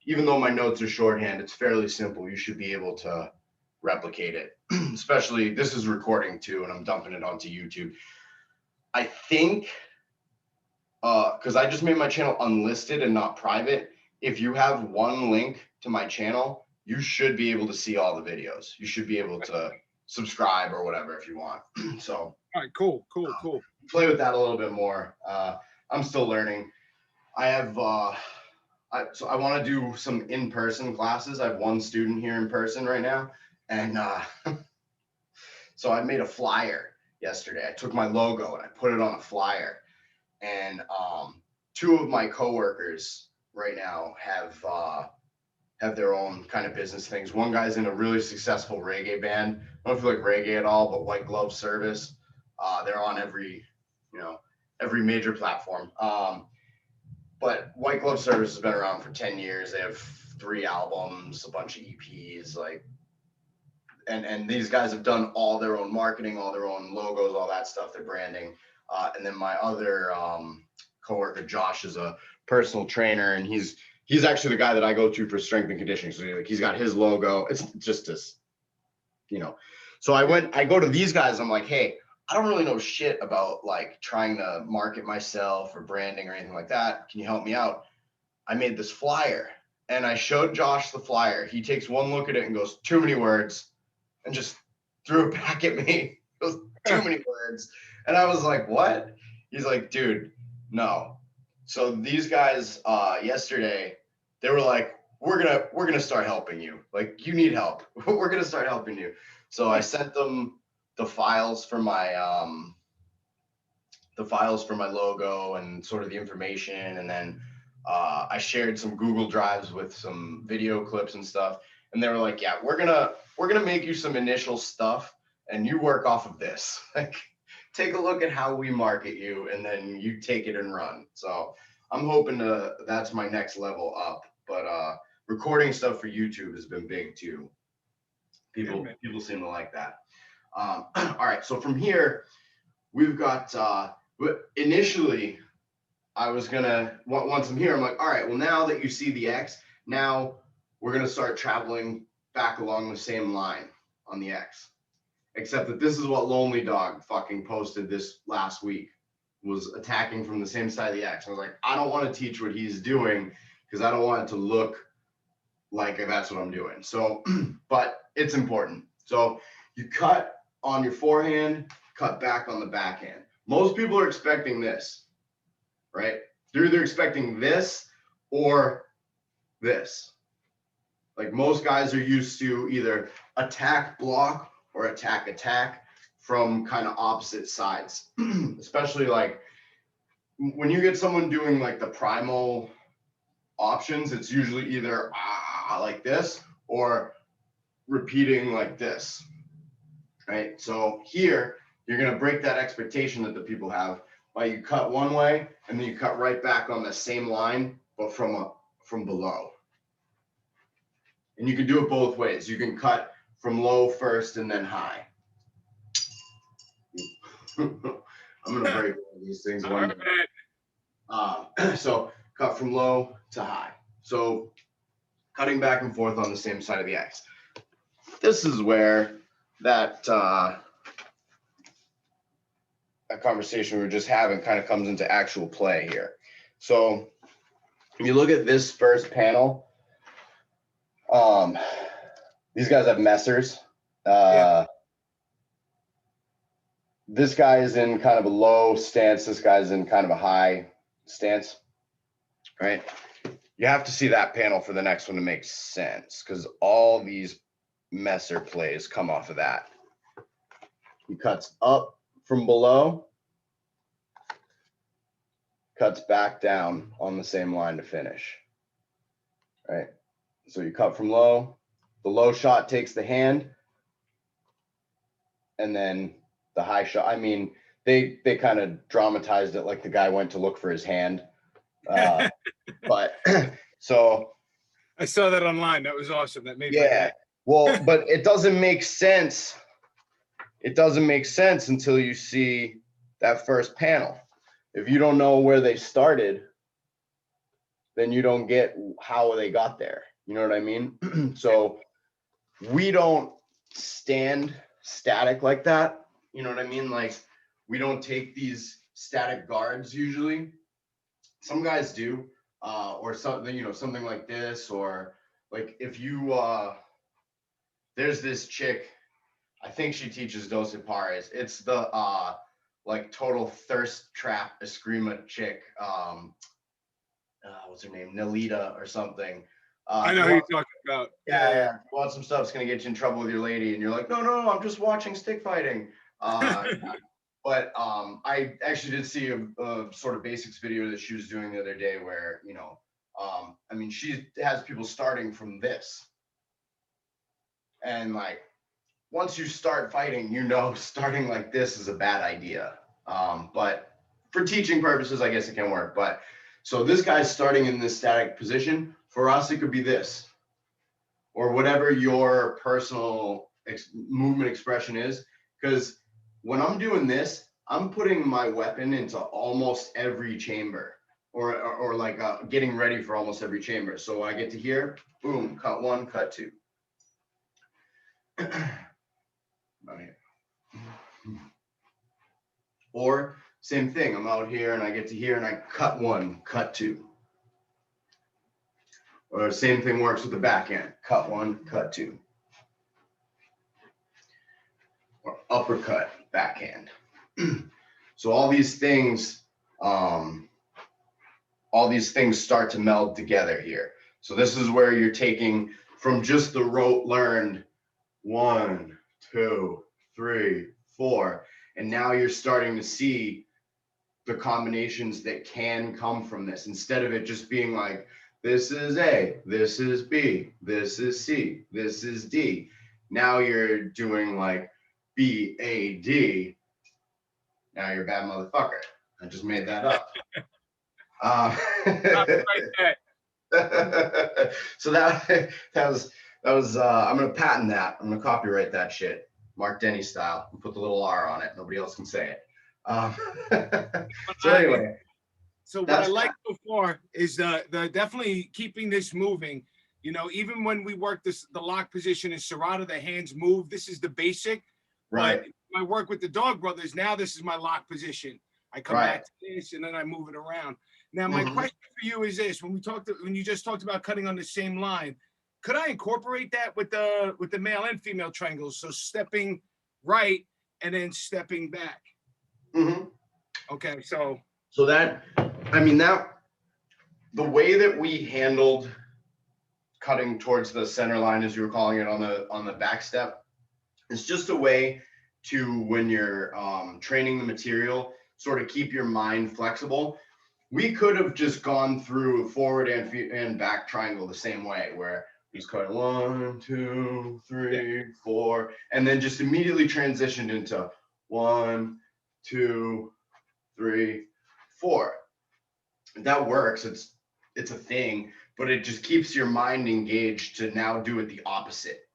even though my notes are shorthand, it's fairly simple. You should be able to replicate it. Especially, this is recording too, and I'm dumping it onto YouTube. I think, because I just made my channel unlisted and not private. If you have one link to my channel, you should be able to see all the videos. You should be able to subscribe or whatever if you want. So, all right, cool. Play with that a little bit more. I'm still learning. I have So I want to do some in-person classes. I have one student here in person right now, and so I made a flyer yesterday. I took my logo and I put it on a flyer, and two of my coworkers right now have their own kind of business things. One guy's in a really successful reggae band. I don't know if you like reggae at all, but White Glove Service. They're on every major platform. But White Glove Service has been around for 10 years. They have 3 albums, a bunch of EPs, like, and these guys have done all their own marketing, all their own logos, all that stuff, their branding. And then my other coworker, Josh, is a personal trainer, and he's actually the guy that I go to for strength and conditioning. So he's got his logo. It's just this, So I go to these guys. I'm like, hey, I don't really know shit about like trying to market myself or branding or anything like that. Can you help me out? I made this flyer and I showed Josh the flyer. He takes one look at it and goes, too many words, and just threw it back at me. It was too many words. And I was like, what? He's like, dude, no. So these guys yesterday, they were like, we're gonna start helping you. Like, you need help. We're gonna start helping you. So I sent them the files for my logo and sort of the information, and then I shared some Google Drives with some video clips and stuff. And they were like, yeah, we're gonna make you some initial stuff, and you work off of this. Like, take a look at how we market you, and then you take it and run. So I'm hoping that's my next level up. But recording stuff for YouTube has been big too. People seem to like that. All right, so from here, we've got initially I was gonna, once I'm here, I'm like, all right, well, now that you see the X, now we're gonna start traveling back along the same line on the X. Except that this is what Lonely Dog fucking posted this last week, was attacking from the same side of the X. I was like, I don't want to teach what he's doing because I don't want it to look like that's what I'm doing. So, but it's important. So you cut on your forehand, cut back on the backhand. Most people are expecting this, right? They're either expecting this or this. Like, most guys are used to either attack, block, or attack from kind of opposite sides. Especially like when you get someone doing like the primal options, it's usually either like this or repeating like this, right? So here, you're gonna break that expectation that the people have by you cut one way and then you cut right back on the same line, but from below. And you can do it both ways. You can cut from low first and then high. I'm gonna break all these things one day. So cut from low to high. So cutting back and forth on the same side of the X. This is where that conversation we were just having kind of comes into actual play here. So if you look at this first panel, these guys have Messers. This guy is in kind of a low stance. This guy's in kind of a high stance, right? You have to see that panel for the next one to make sense, because all these Messer plays come off of that. He cuts up from below, cuts back down on the same line to finish, right? So you cut from low, the low shot takes the hand, and then the high shot, I mean, they kind of dramatized it like the guy went to look for his hand. But so I saw that online. That was awesome. That made yeah. Well, but it doesn't make sense. It doesn't make sense until you see that first panel. If you don't know where they started, then you don't get how they got there. You know what I mean? So we don't stand static like that. You know what I mean? Like, we don't take these static guards usually. Some guys do, or something, something like this, or like if you, there's this chick, I think she teaches Dos Pares. It's the like total thirst trap Eskrima chick. what's her name, Nalita or something. I If know you who you're want, talking about. yeah, yeah, if you want some stuff that's gonna get you in trouble with your lady, and you're like, no, no, no, I'm just watching stick fighting. Uh, but I actually did see a sort of basics video that she was doing the other day, where I mean, she has people starting from this, and like once you start fighting, starting like this is a bad idea. But for teaching purposes, I guess it can work. But so this guy's starting in this static position. For us, it could be this, or whatever your personal movement expression is. Because when I'm doing this, I'm putting my weapon into almost every chamber, or like getting ready for almost every chamber. So I get to here, boom, cut one, cut two. Or same thing, I'm out here and I get to here and I cut one, cut two. Or same thing works with the backhand, cut one, cut two. Or uppercut, backhand. So all these things start to meld together here. So this is where you're taking from just the rote learned 1, 2, 3, 4, and now you're starting to see the combinations that can come from this, instead of it just being like, this is A, this is B, this is C, this is D. Now you're doing like B, A, D. Now you're a bad motherfucker. I just made that up. So that was I'm gonna patent that. I'm gonna copyright that shit, Mark Denny style, and put the little R on it. Nobody else can say it. So anyway, so what I like so far is the definitely keeping this moving. You know, even when we work the lock position in Serrata, the hands move. This is the basic. right. But my work with the Dog Brothers, now this is my lock position. I come back to this and then I move it around. Now, my question for you is this: when you just talked about cutting on the same line, could I incorporate that with the male and female triangles? So stepping right and then stepping back. Okay, so that, I mean, that the way that we handled cutting towards the center line, as you were calling it, on the back step, is just a way to, when you're training the material, sort of keep your mind flexible. We could have just gone through forward and back triangle the same way, where he's cutting 1, 2, 3, 4, and then just immediately transitioned into 1, 2, 3, 4. That works. It's a thing, but it just keeps your mind engaged to now do it the opposite.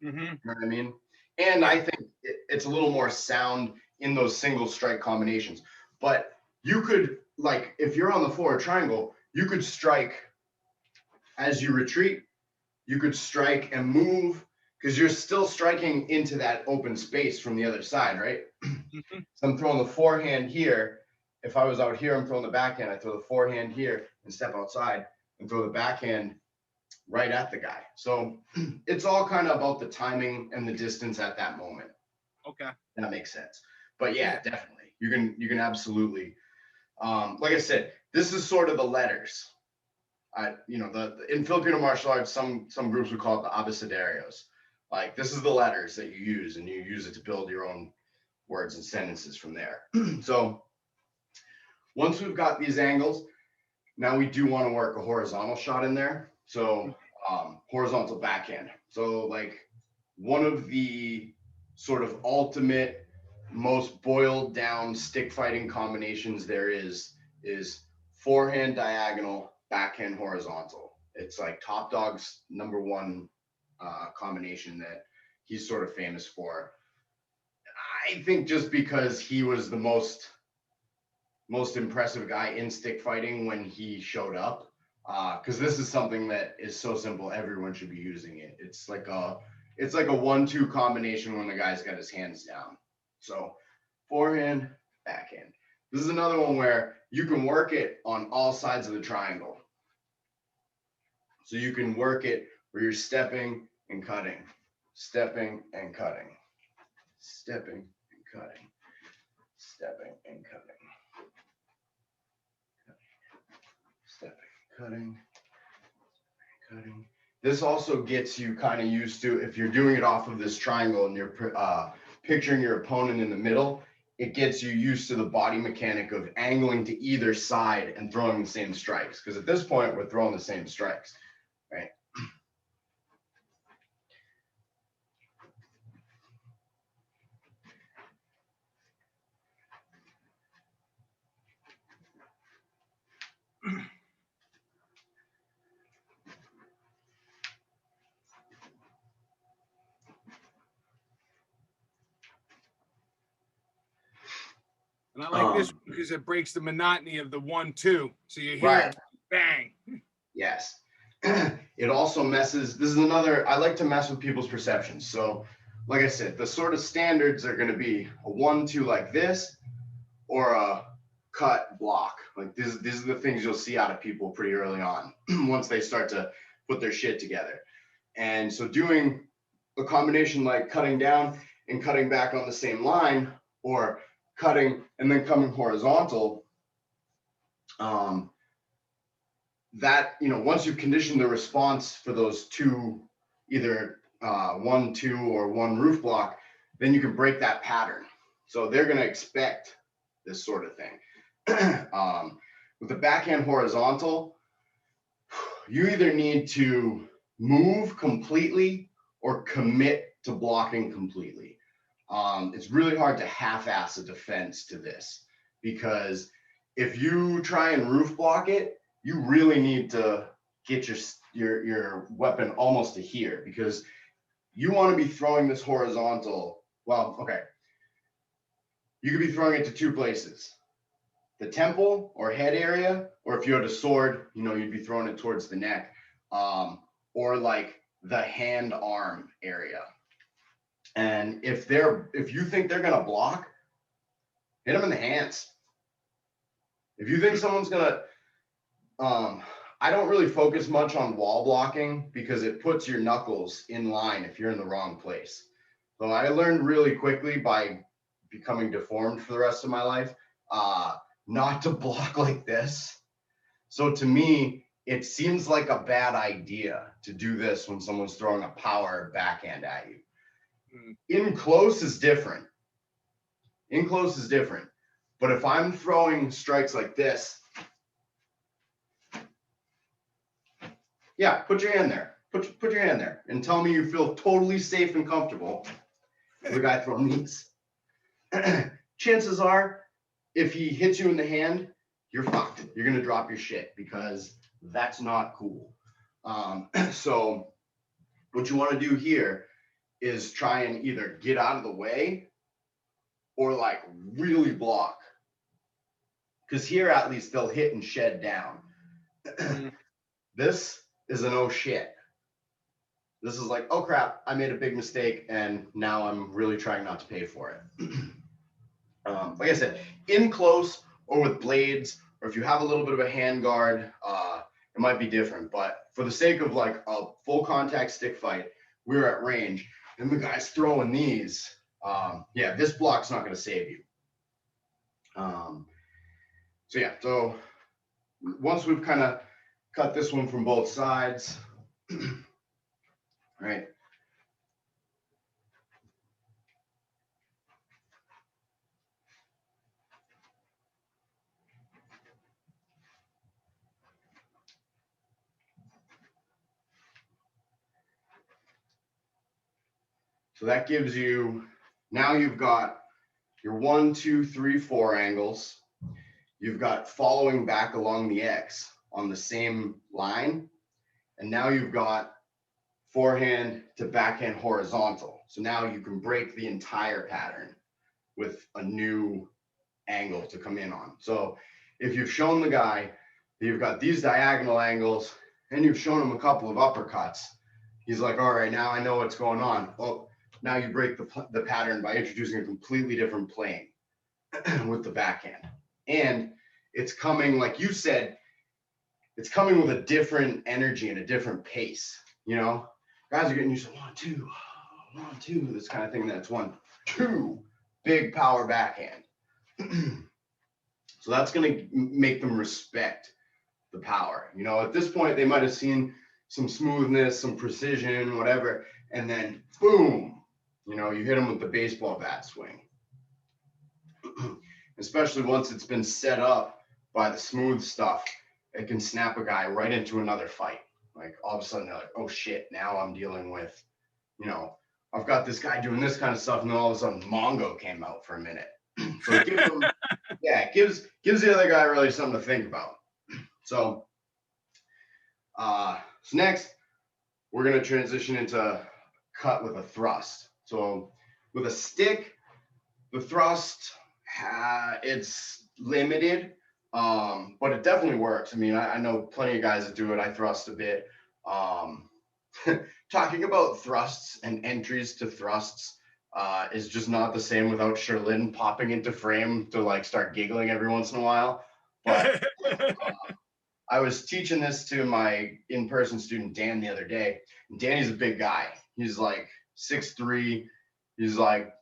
You know what I mean? And I think it's a little more sound in those single strike combinations. But you could, like, if you're on the forward triangle, you could strike as you retreat. You could strike and move, because you're still striking into that open space from the other side, right? So I'm throwing the forehand here. If I was out here, I'm throwing the backhand. I throw the forehand here and step outside and throw the backhand right at the guy. So it's all kind of about the timing and the distance at that moment. Okay. That makes sense. But yeah, definitely. You can absolutely, like I said, this is sort of the letters. In Filipino martial arts, some groups would call it the abecedarios. Like, this is the letters that you use, and you use it to build your own words and sentences from there. So once we've got these angles, now we do want to work a horizontal shot in there. So horizontal backhand. So like, one of the sort of ultimate, most boiled down stick fighting combinations there is forehand diagonal, backhand horizontal. It's like Top Dog's #1 combination that he's sort of famous for. I think just because he was the most impressive guy in stick fighting when he showed up, because this is something that is so simple, everyone should be using it. It's like a 1-2 combination when the guy's got his hands down. So forehand, backhand. This is another one where you can work it on all sides of the triangle. So you can work it where you're stepping and cutting, stepping and cutting, stepping and cutting, stepping and cutting, stepping, cutting, cutting. This also gets you kind of used to, if you're doing it off of this triangle and you're picturing your opponent in the middle, it gets you used to the body mechanic of angling to either side and throwing the same strikes. Because at this point, we're throwing the same strikes, right? And I like this because it breaks the monotony of the 1-2. So you hear Right. it, bang. Yes. It also messes. This is another, I like to mess with people's perceptions. So, like I said, the sort of standards are going to be a 1-2 like this, or a cut block. Like these are the things you'll see out of people pretty early on once they start to put their shit together. And so doing a combination like cutting down and cutting back on the same line, or cutting and then coming horizontal, that, you know, once you've conditioned the response for those two, either 1-2 or one roof block, then you can break that pattern. So they're going to expect this sort of thing. With the backhand horizontal, you either need to move completely or commit to blocking completely. It's really hard to half-ass a defense to this, because if you try and roof block it, you really need to get your weapon almost to here, because you want to be throwing this horizontal. Well, okay. You could be throwing it to two places: the temple or head area, or if you had a sword, you know, you'd be throwing it towards the neck, or like the hand arm area. And if you think they're gonna block, hit them in the hands. If you think someone's gonna, I don't really focus much on wall blocking because it puts your knuckles in line if you're in the wrong place. So I learned really quickly by becoming deformed for the rest of my life, not to block like this. So to me, it seems like a bad idea to do this when someone's throwing a power backhand at you. In close is different. In close is different. But if I'm throwing strikes like this, yeah, put your hand there. Put your hand there and tell me you feel totally safe and comfortable with a guy throwing these. Chances are, if he hits you in the hand, you're fucked. You're gonna drop your shit, because that's not cool. So what you want to do here is try and either get out of the way or like really block, because here at least they'll hit and shed down. This is an oh shit. This is like, oh crap, I made a big mistake and now I'm really trying not to pay for it. Like I said, in close or with blades, or if you have a little bit of a hand guard, it might be different. But for the sake of like a full contact stick fight, we're at range and the guy's throwing these. Yeah, this block's not going to save you. So yeah, so once we've kind of cut this one from both sides, right? So that gives you, now you've got your 1, 2, 3, 4 angles. You've got following back along the X on the same line. And now you've got forehand to backhand horizontal. So now you can break the entire pattern with a new angle to come in on. So if you've shown the guy that you've got these diagonal angles and you've shown him a couple of uppercuts, he's like, all right, now I know what's going on. Well, now you break the pattern by introducing a completely different plane with the backhand. And it's coming, like you said, it's coming with a different energy and a different pace. You know, guys are getting used to 1, 2, 1, 2, this kind of thing. That's 1, 2, big power backhand. So that's going to make them respect the power. You know, at this point, they might have seen some smoothness, some precision, whatever, and then boom, you know, you hit them with the baseball bat swing. Especially once it's been set up by the smooth stuff, it can snap a guy right into another fight. Like all of a sudden they're like, oh shit, now I'm dealing with, you know, I've got this guy doing this kind of stuff, and then all of a sudden Mongo came out for a minute. So it gives them, yeah, it gives the other guy really something to think about. So so next we're gonna transition into cut with a thrust. So with a stick, the thrust, it's limited, but it definitely works. I mean, I know plenty of guys that do it. I thrust a bit. Talking about thrusts and entries to thrusts is just not the same without Sherlyn popping into frame to like start giggling every once in a while. But I was teaching this to my in-person student, Dan, the other day. Danny's a big guy. He's like 6'3". He's like,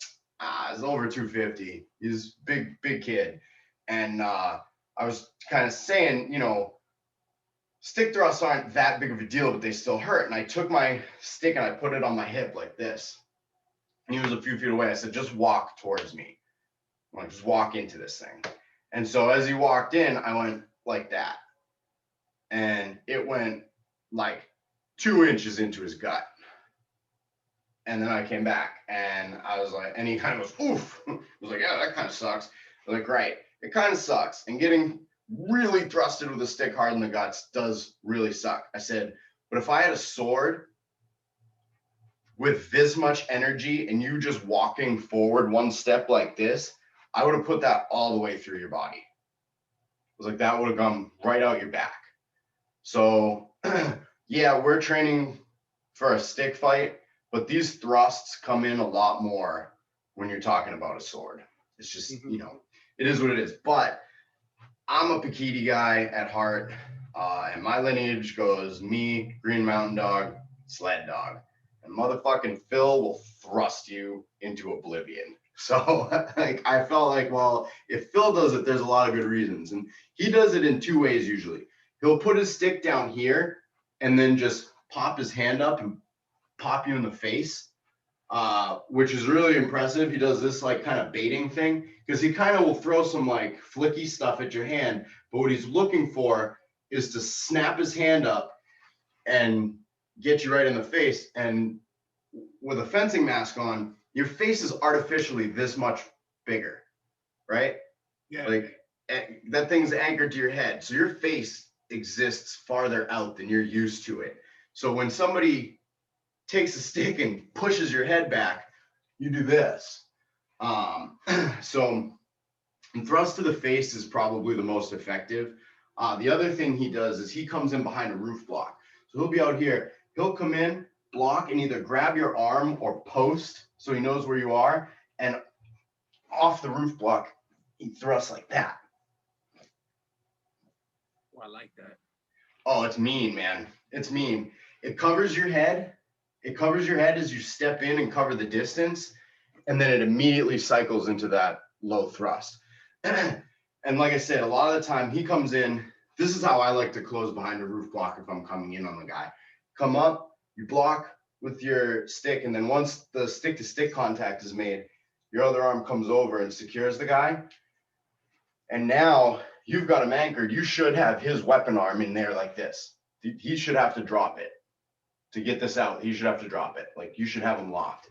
he's over 250. He's big kid. And I was kind of saying, you know, stick thrusts aren't that big of a deal, but they still hurt. And I took my stick and I put it on my hip like this. And he was a few feet away. I said, just walk towards me. I'm like, just walk into this thing. And so as he walked in, I went like that. And it went like 2 inches into his gut. And then I came back and I was like, and he kind of goes, oof. I was like, yeah, that kind of sucks. I was like, right, it kind of sucks. And getting really thrusted with a stick hard in the guts does really suck. I said, but if I had a sword with this much energy and you just walking forward one step like this, I would have put that all the way through your body. I was like, that would have gone right out your back. So yeah, we're training for a stick fight, but these thrusts come in a lot more when you're talking about a sword. It's just, you know, it is what it is. But I'm a Paquiti guy at heart, and my lineage goes me, Green Mountain Dog, Sled Dog, and motherfucking Phil will thrust you into oblivion. So like, I felt like, well, if Phil does it, there's a lot of good reasons. And he does it in 2 ways usually. He'll put his stick down here and then just pop his hand up and pop you in the face, which is really impressive. He does this like kind of baiting thing because he kind of will throw some like flicky stuff at your hand. But what he's looking for is to snap his hand up and get you right in the face. And with a fencing mask on, your face is artificially this much bigger, right? Yeah. Like that thing's anchored to your head. So your face exists farther out than you're used to it. So when somebody takes a stick and pushes your head back, you do this. So thrust to the face is probably the most effective. The other thing he does is he comes in behind a roof block. So he'll be out here. He'll come in, block, and either grab your arm or post so he knows where you are. And off the roof block, he thrusts like that. Oh, I like that. Oh, it's mean, man. It's mean. It covers your head. It covers your head as you step in and cover the distance. And then it immediately cycles into that low thrust. And like I said, a lot of the time he comes in. This is how I like to close behind a roof block if I'm coming in on the guy. Come up, you block with your stick. And then once the stick to stick contact is made, your other arm comes over and secures the guy. And now you've got him anchored. You should have his weapon arm in there like this. He should have to drop it to get this out. He should have to drop it. Like you should have him locked.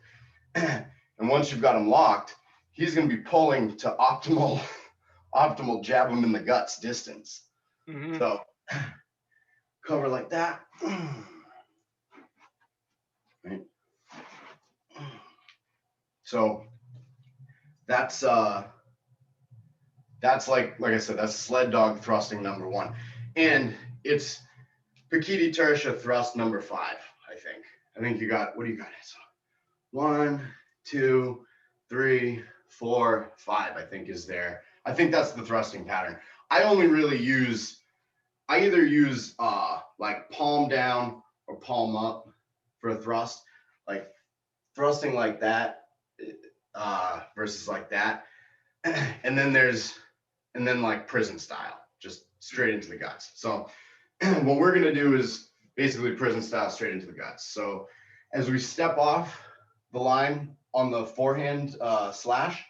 And once you've got him locked, he's going to be pulling to optimal jab him in the guts distance. Mm-hmm. So cover like that. Right. So that's like I said, that's sled dog thrusting number 1. And it's Paquiti Tersha thrust number 5, I think. I think you got, what do you got? So 1, 2, 3, 4, 5, I think is there. I think that's the thrusting pattern. I only really use, I either use like palm down or palm up for a thrust, like thrusting like that versus like that. And then like prison style, just straight into the guts. So what we're going to do is basically prison style straight into the guts. So as we step off the line on the forehand slash,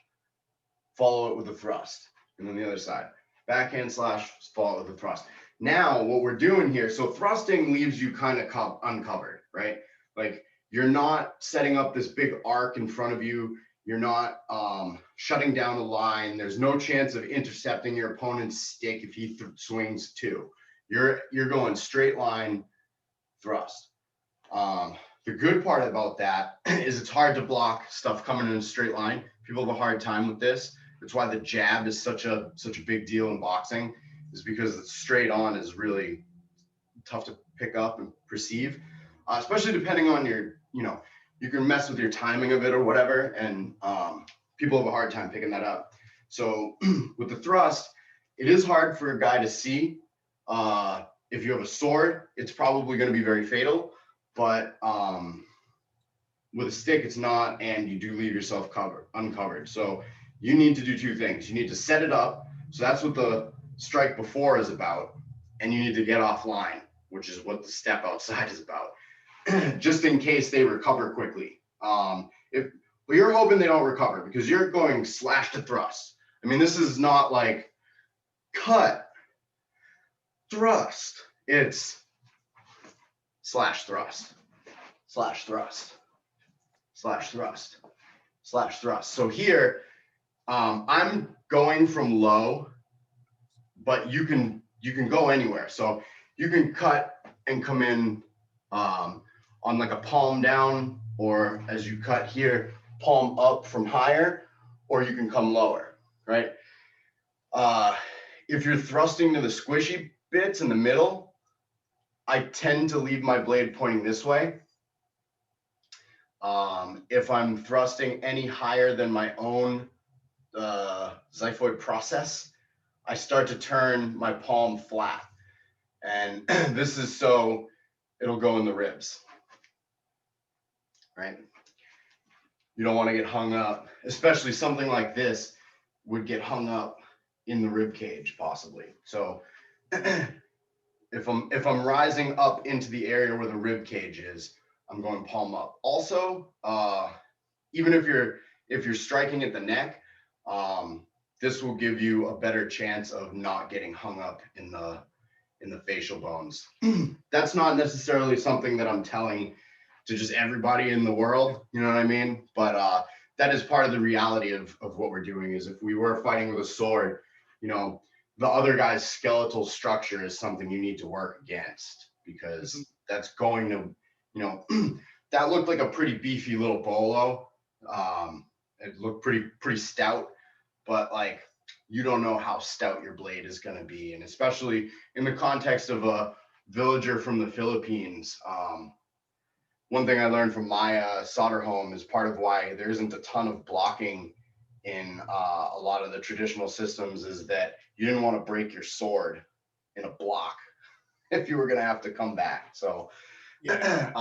follow it with a thrust. And then the other side, backhand slash, follow it with a thrust. Now what we're doing here, so thrusting leaves you kind of uncovered, right? Like you're not setting up this big arc in front of you. You're not shutting down the line. There's no chance of intercepting your opponent's stick if he swings two. You're going straight line thrust. The good part about that is it's hard to block stuff coming in a straight line. People have a hard time with this. That's why the jab is such a big deal in boxing, is because it's straight on is really tough to pick up and perceive, especially depending on your, you can mess with your timing of it or whatever, and people have a hard time picking that up. So with the thrust, it is hard for a guy to see. If you have a sword, it's probably going to be very fatal, but with a stick, it's not, and you do leave yourself uncovered. So you need to do two things. You need to set it up. So that's what the strike before is about. And you need to get offline, which is what the step outside is about, just in case they recover quickly. But you're hoping they don't recover because you're going slash to thrust. I mean, this is not like cut, thrust. It's slash thrust, slash thrust, slash thrust, slash thrust. So here, I'm going from low, but you can go anywhere. So you can cut and come in on like a palm down, or as you cut here, palm up from higher, or you can come lower, right? If you're thrusting to the squishy bits in the middle, I tend to leave my blade pointing this way. If I'm thrusting any higher than my own xiphoid process, I start to turn my palm flat. And this is so it'll go in the ribs, right? You don't want to get hung up, especially something like this would get hung up in the rib cage possibly. So if I'm rising up into the area where the rib cage is, I'm going palm up. Also, even if you're striking at the neck, this will give you a better chance of not getting hung up in the facial bones. That's not necessarily something that I'm telling to just everybody in the world, you know what I mean? But that is part of the reality of what we're doing. Is if we were fighting with a sword, the other guy's skeletal structure is something you need to work against, because that's going to, that looked like a pretty beefy little bolo. It looked pretty stout, but like, you don't know how stout your blade is going to be. And especially in the context of a villager from the Philippines, one thing I learned from my solder home is part of why there isn't a ton of blocking in a lot of the traditional systems is that you didn't want to break your sword in a block if you were going to have to come back. So, yeah.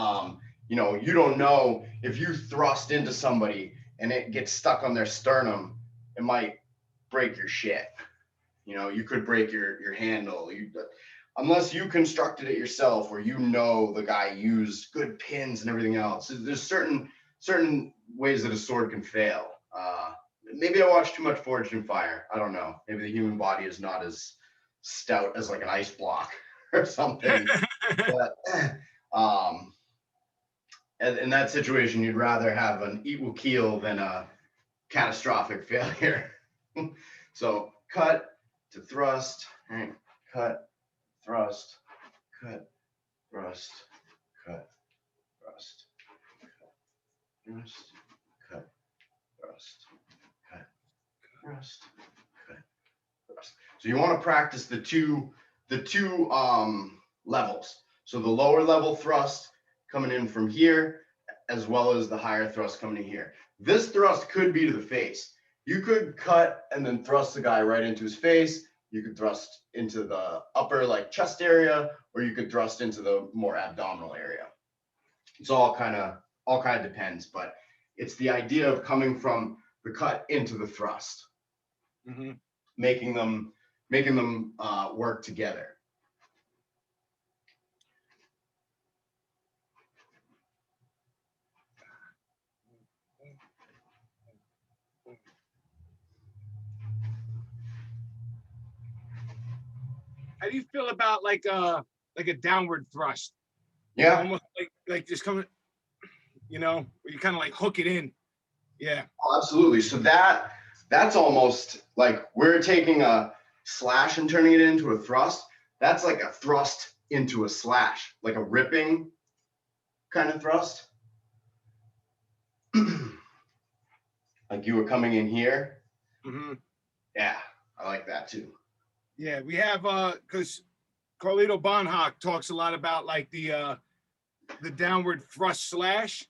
You don't know if you thrust into somebody and it gets stuck on their sternum, it might break your shit. You could break your handle. Unless you constructed it yourself, or the guy used good pins and everything else. There's certain ways that a sword can fail. Maybe I watched too much Forged in Fire. I don't know. Maybe the human body is not as stout as like an ice block or something. But in that situation, you'd rather have an equal keel than a catastrophic failure. So cut to thrust, right? Cut, thrust, cut, thrust, cut, thrust, cut, thrust, cut, thrust, cut, thrust, cut, thrust. So you want to practice the two levels. So the lower level thrust coming in from here, as well as the higher thrust coming in here. This thrust could be to the face. You could cut and then thrust the guy right into his face. You could thrust into the upper like chest area, or you could thrust into the more abdominal area. It's all kind of depends, but it's the idea of coming from the cut into the thrust, making them work together. do you feel about like a downward thrust? Yeah. Almost like just coming, where you kind of like hook it in. Yeah. Oh, absolutely. So that's almost like we're taking a slash and turning it into a thrust. That's like a thrust into a slash, like a ripping kind of thrust. Like you were coming in here. Mm-hmm. Yeah, I like that too. Yeah, we have because Carlito Bonhoc talks a lot about like the downward thrust slash,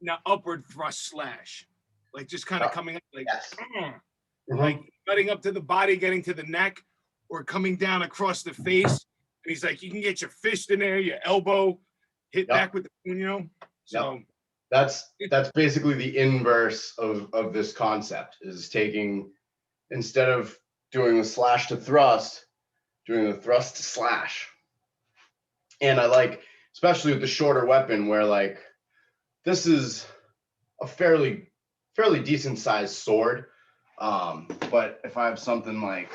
now upward thrust slash, like just kind of coming up like, yes. Like cutting up to the body, getting to the neck, or coming down across the face. And he's like, you can get your fist in there, your elbow, hit back with the So that's basically the inverse of this concept, is taking, instead of doing the slash to thrust, doing the thrust to slash. And I like, especially with the shorter weapon, where like this is a fairly decent sized sword. But if I have something like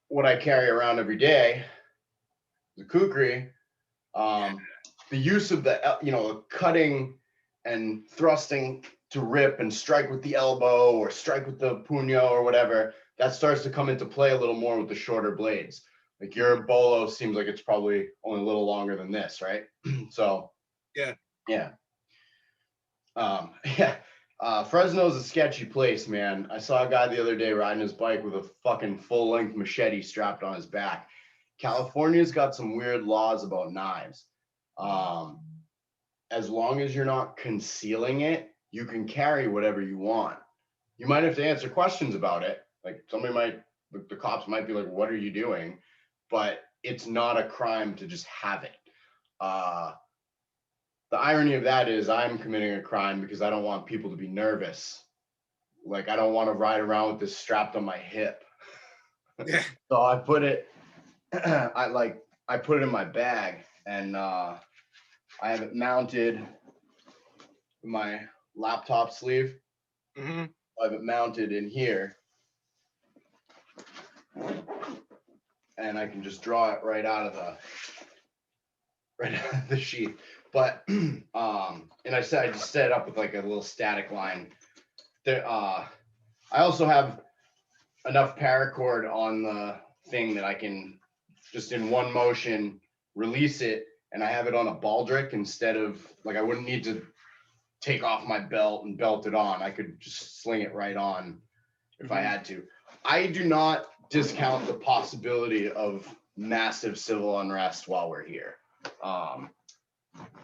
what I carry around every day, the kukri, the use of the cutting and thrusting to rip and strike with the elbow or strike with the puño or whatever, that starts to come into play a little more with the shorter blades. Like your bolo seems like it's probably only a little longer than this, right? So yeah. Fresno's a sketchy place, man. I saw a guy the other day riding his bike with a fucking full-length machete strapped on his back. California's got some weird laws about knives. As long as you're not concealing it, you can carry whatever you want. You might have to answer questions about it. Like the cops might be like, what are you doing? But it's not a crime to just have it. The irony of that is I'm committing a crime because I don't want people to be nervous. Like I don't want to ride around with this strapped on my hip. Yeah. So I put it, I put it in my bag, and I have it mounted in my laptop sleeve. Mm-hmm. I have it mounted in here, and I can just draw it right out of the sheath. But and I just set it up with like a little static line. There, I also have enough paracord on the thing that I can just in one motion release it, and I have it on a baldric instead of like I wouldn't need to take off my belt and belt it on. I could just sling it right on if I had to. I do not discount the possibility of massive civil unrest while we're here.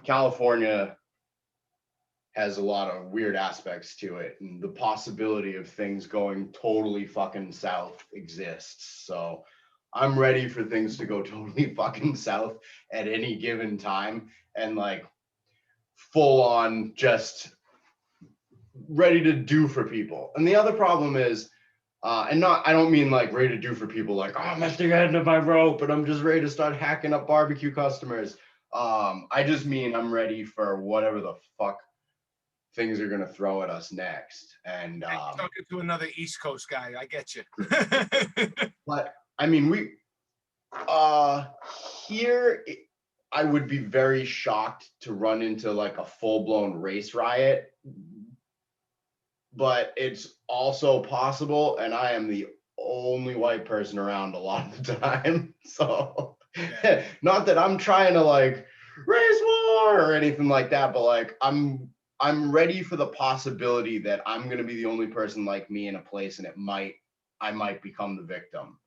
California has a lot of weird aspects to it, and the possibility of things going totally fucking south exists. So I'm ready for things to go totally fucking south at any given time, and like full on just ready to do for people. And the other problem is, I don't mean like ready to do for people like, oh, I'm sticking head into my rope and I'm just ready to start hacking up barbecue customers. I just mean I'm ready for whatever the fuck things are gonna throw at us next. And talking to another East Coast guy, I get you. But I mean, we here I would be very shocked to run into like a full-blown race riot, but it's also possible, and I am the only white person around a lot of the time. So yeah. Not that I'm trying to like race war or anything like that, but like I'm ready for the possibility that I'm gonna be the only person like me in a place, and I might become the victim.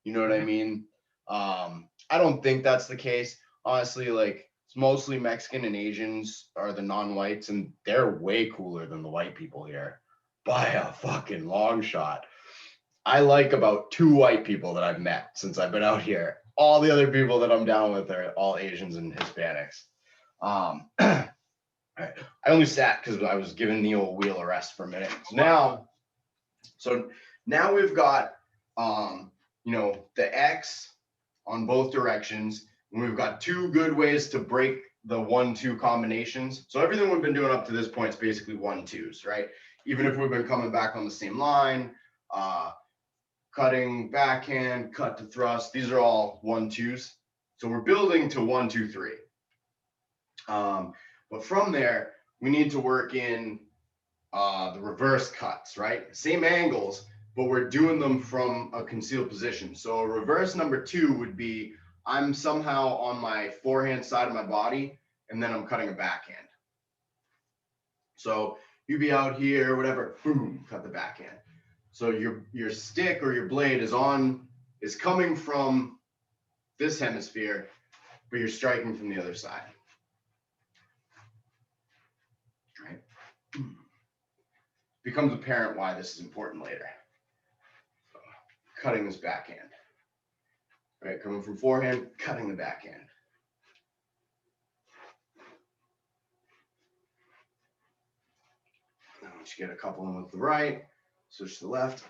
You know what I mean? I don't think that's the case. Honestly, like it's mostly Mexican and Asians are the non-whites, and they're way cooler than the white people here by a fucking long shot. I like about 2 white people that I've met since I've been out here. All the other people that I'm down with are all Asians and Hispanics. I only sat because I was giving Neil a wheel arrest for a minute. So now we've got the X on both directions, and we've got 2 good ways to break the 1-2 combinations. So everything we've been doing up to this point is basically 1-2s, right? Even if we've been coming back on the same line, cutting backhand, cut to thrust. These are all 1-2s. So we're building to 1, 2, 3. But from there, we need to work in the reverse cuts, right? Same angles, but we're doing them from a concealed position. So a reverse number 2 would be, I'm somehow on my forehand side of my body, and then I'm cutting a backhand. So you'd be out here, whatever, boom, cut the backhand. So your stick or your blade is coming from this hemisphere, but you're striking from the other side. Right? Becomes apparent why this is important later. So, cutting this backhand. Right, coming from forehand, cutting the backhand. Now once you get a couple in with the right, switch to the left.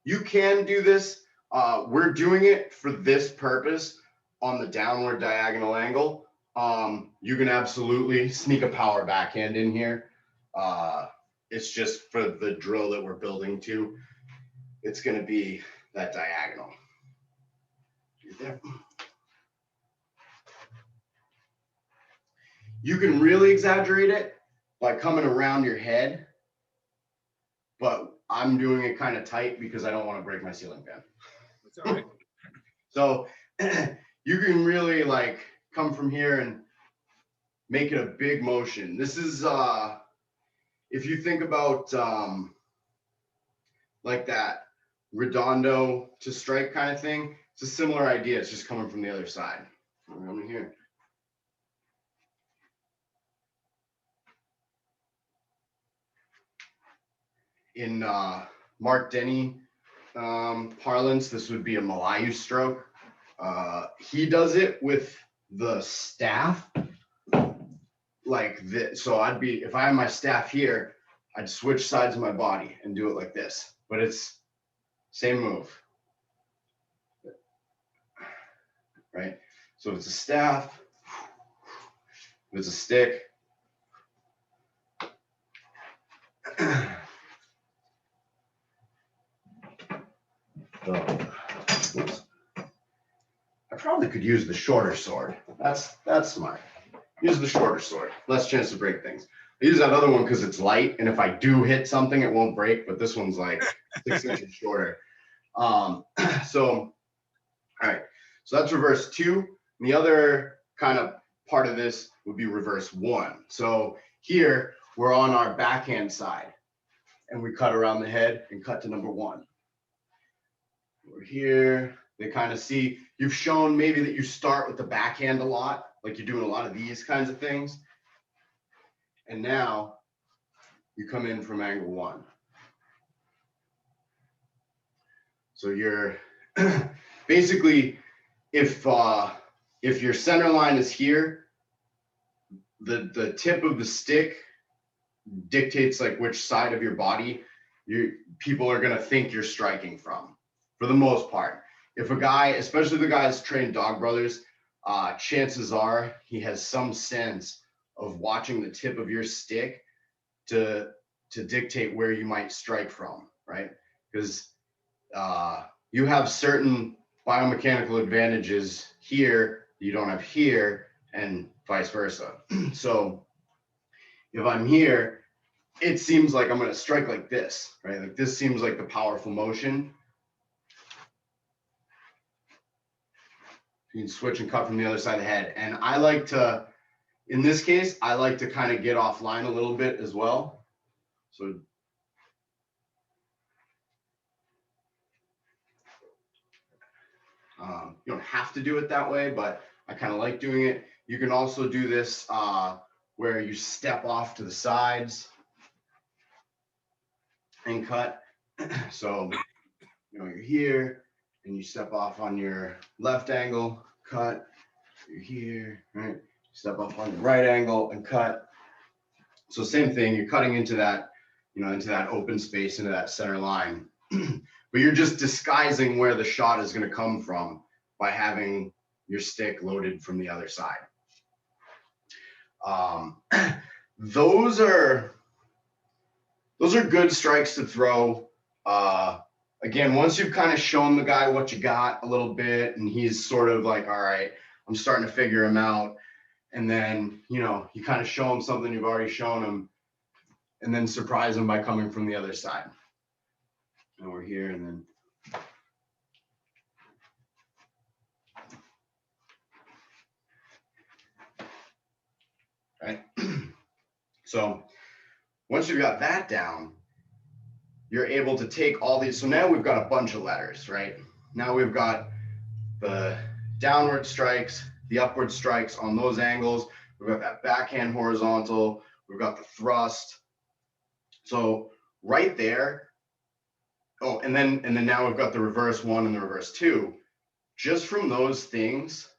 You can do this. We're doing it for this purpose on the downward diagonal angle. You can absolutely sneak a power backhand in here. It's just for the drill that we're building to. It's going to be that diagonal. There. You can really exaggerate it by coming around your head, but I'm doing it kind of tight because I don't want to break my ceiling fan. That's all right. So you can really like come from here and make it a big motion. This is if you think about like that redondo to strike kind of thing, it's a similar idea. It's just coming from the other side. Around here. In Mark Denny parlance, this would be a Malayu stroke. He does it with the staff like this. So I'd be, if I have my staff here, I'd switch sides of my body and do it like this, but it's same move, right? So if it's a staff, if it's a stick, I probably could use the shorter sword. That's smart. Use the shorter sword. Less chance to break things. I use that other one because it's light, and if I do hit something, it won't break. But this one's like 6 inches shorter. So, all right. So that's reverse 2. And the other kind of part of this would be reverse 1. So here we're on our backhand side, and we cut around the head and cut to number 1. We're here. They kind of see, you've shown maybe that you start with the backhand a lot, like you're doing a lot of these kinds of things. And now you come in from angle 1. So you're basically, if your center line is here, the tip of the stick dictates like which side of your body people are going to think you're striking from, for the most part. If a guy, especially the guys trained Dog Brothers, chances are he has some sense of watching the tip of your stick to dictate where you might strike from, right? Because you have certain biomechanical advantages here you don't have here, and vice versa. So if I'm here, it seems like I'm going to strike like this, right? Like this seems like the powerful motion. You can switch and cut from the other side of the head. And I like to, in this case, I like to kind of get offline a little bit as well. So you don't have to do it that way, but I kind of like doing it. You can also do this where you step off to the sides and cut. So, you know, you're here and you step off on your left angle, cut. You're here, right? Step off on the right angle and cut. So same thing, you're cutting into that, you know, into that open space, into that center line. But you're just disguising where the shot is going to come from by having your stick loaded from the other side. Those are those are good strikes to throw. Again, once you've kind of shown the guy what you got a little bit, and he's sort of like, all right, I'm starting to figure him out. And then, you know, you kind of show him something you've already shown him, and then surprise him by coming from the other side. And we're here, and then. Right. So once you've got that down, you're able to take all these. So now we've got a bunch of letters, right? Now we've got the downward strikes, the upward strikes on those angles. We've got that backhand horizontal. We've got the thrust. So right there. Oh, and then now we've got the reverse 1 and the reverse 2. Just from those things,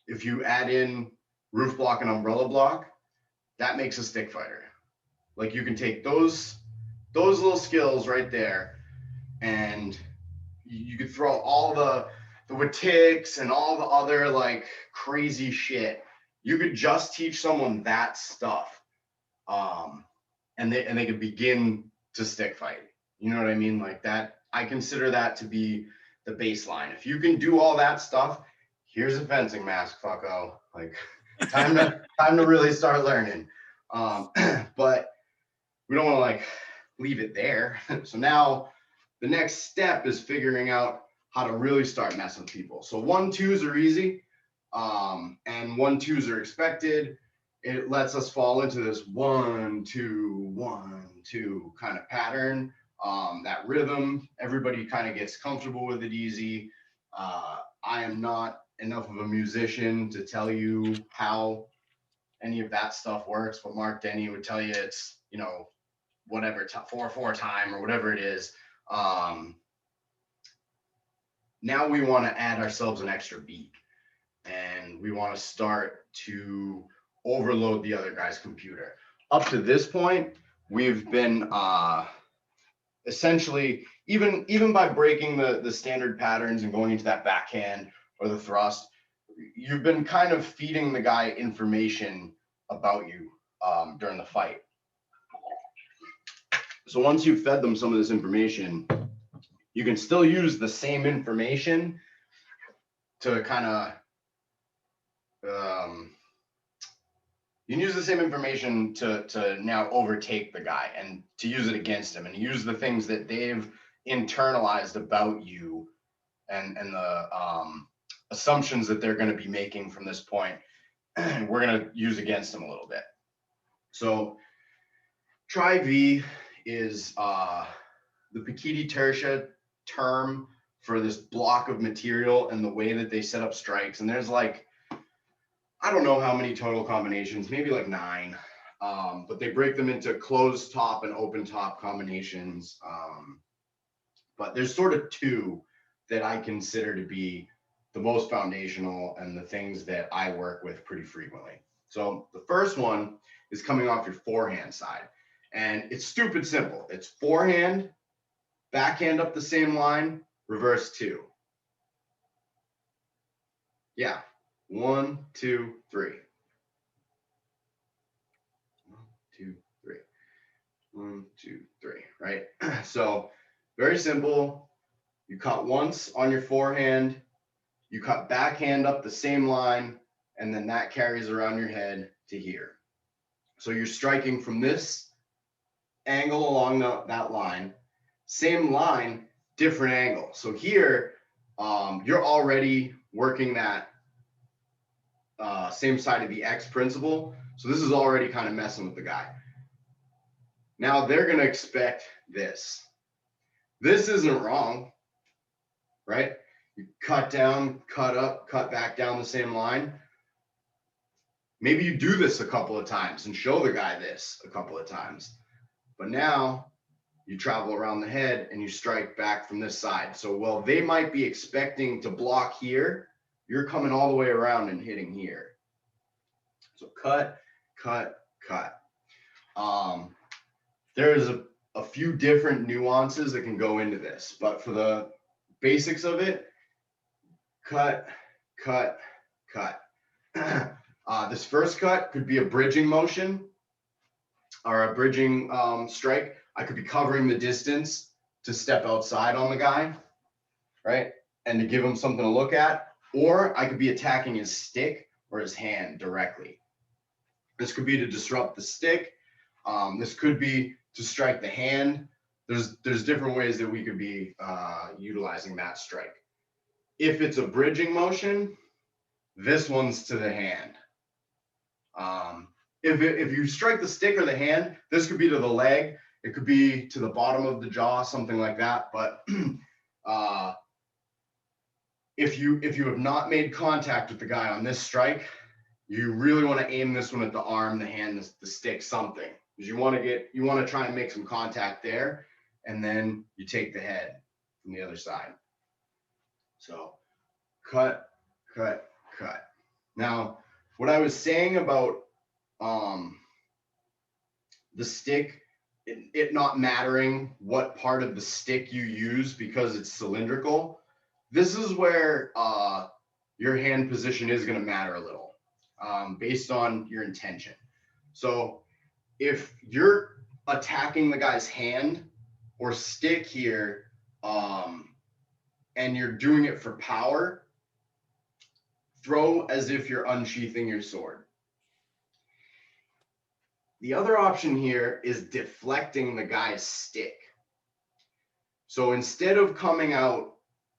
if you add in roof block and umbrella block, that makes a stick fighter. Like you can take those little skills right there, and you could throw all the Watiks and all the other like crazy shit. You could just teach someone that stuff, and they could begin to stick fight. You know what I mean? Like that, I consider that to be the baseline. If you can do all that stuff, here's a fencing mask, fucko. Like time to really start learning. But we don't want to like leave it there. So now the next step is figuring out how to really start messing with people. So 1-2s are easy, and 1-2s are expected. It lets us fall into this 1-2, 1-2 kind of pattern. That rhythm, everybody kind of gets comfortable with it easy. I am not enough of a musician to tell you how any of that stuff works, but Mark Denny would tell you it's, you know, whatever 4/4 time or whatever it is. Now we want to add ourselves an extra beat, and we want to start to overload the other guy's computer. Up to this point, we've been essentially, even by breaking the standard patterns and going into that backhand or the thrust, you've been kind of feeding the guy information about you during the fight. So once you've fed them some of this information, you can still use the same information to kind of, you can use the same information to now overtake the guy and to use it against him, and use the things that they've internalized about you and the assumptions that they're going to be making from this point. We're going to use against them a little bit. So Tri-V is the Pikiti Tertia term for this block of material and the way that they set up strikes. And there's like, I don't know how many total combinations, maybe like 9, but they break them into closed top and open top combinations. But there's sort of 2 that I consider to be the most foundational and the things that I work with pretty frequently. So the first one is coming off your forehand side, and it's stupid simple. It's forehand, backhand up the same line, reverse 2. Yeah. 1, 2, 3. 1, 2, 3. 1, 2, 3. Right. So very simple. You cut once on your forehand, you cut backhand up the same line, and then that carries around your head to here. So you're striking from this angle along that line, same line, different angle. So here, you're already working that same side of the X principle. So this is already kind of messing with the guy. Now they're going to expect this. This isn't wrong, right? You cut down, cut up, cut back down the same line. Maybe you do this a couple of times and show the guy this a couple of times. But now you travel around the head and you strike back from this side. So while they might be expecting to block here, you're coming all the way around and hitting here. So cut, cut, cut. There's a few different nuances that can go into this, but for the basics of it, cut, cut, cut. This first cut could be a bridging motion. or a bridging strike, I could be covering the distance to step outside on the guy, right? And to give him something to look at, or I could be attacking his stick or his hand directly. This could be to disrupt the stick. This could be to strike the hand. There's different ways that we could be utilizing that strike. If it's a bridging motion, this one's to the hand. If you strike the stick or the hand, this could be to the leg. It could be to the bottom of the jaw, something like that. But if you have not made contact with the guy on this strike, you really want to aim this one at the arm, the hand, the stick, something. Because you want to try and make some contact there, and then you take the head from the other side. So cut, cut, cut. Now, what I was saying about the stick, it not mattering what part of the stick you use because it's cylindrical, this is where your hand position is going to matter a little based on your intention. So if you're attacking the guy's hand or stick here and you're doing it for power, throw as if you're unsheathing your sword. The other option here is deflecting the guy's stick. So instead of coming out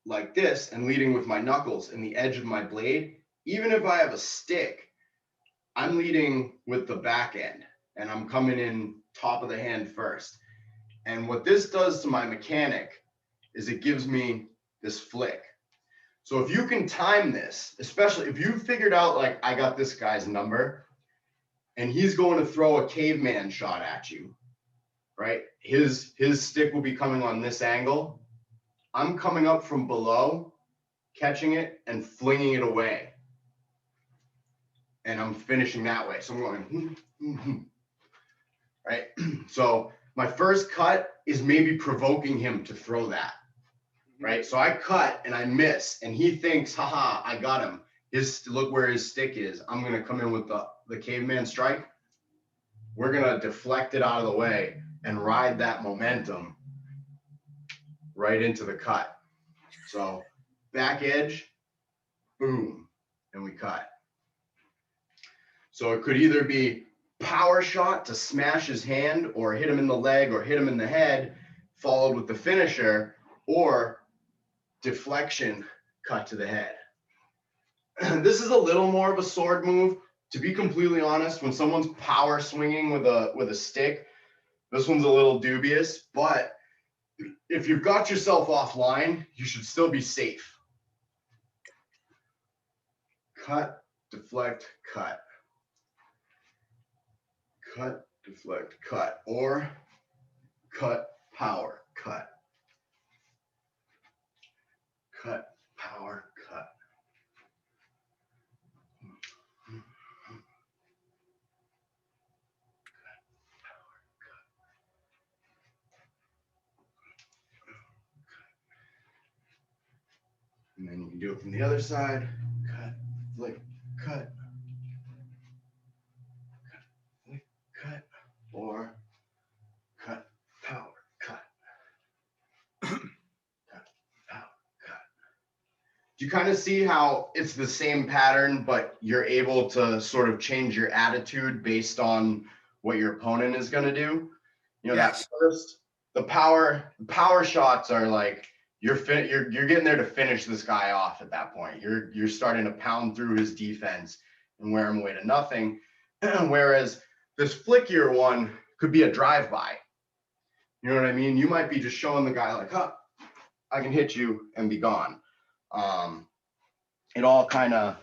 like this and leading with my knuckles and the edge of my blade, even if I have a stick, I'm leading with the back end and I'm coming in top of the hand first. And what this does to my mechanic is it gives me this flick. So if you can time this, especially if you figured out like I got this guy's number and he's going to throw a caveman shot at you, right? His stick will be coming on this angle. I'm coming up from below, catching it and flinging it away. And I'm finishing that way. So I'm going, right? So my first cut is maybe provoking him to throw that, right? So I cut and I miss and he thinks, haha, I got him. Look where his stick is. I'm going to come in with the caveman strike. We're going to deflect it out of the way and ride that momentum right into the cut. So back edge, boom, and we cut. So it could either be power shot to smash his hand or hit him in the leg or hit him in the head, followed with the finisher, or deflection, cut to the head. This is a little more of a sword move. To be completely honest, when someone's power swinging with a stick, this one's a little dubious, but if you've got yourself offline, you should still be safe. Cut, deflect, cut. Cut, deflect, cut, or cut, power, cut. Cut, power, cut. And then you can do it from the other side. Cut, flick, cut. Cut, flick, cut. Or cut, power, cut. Cut, power, cut. Do you kind of see how it's the same pattern, but you're able to sort of change your attitude based on what your opponent is going to do? You know, yes. That first, the power shots are like, you're getting there to finish this guy off at that point. You're starting to pound through his defense and wear him away to nothing. Whereas this flickier one could be a drive-by. You know what I mean? You might be just showing the guy like, huh, I can hit you and be gone. It all kind of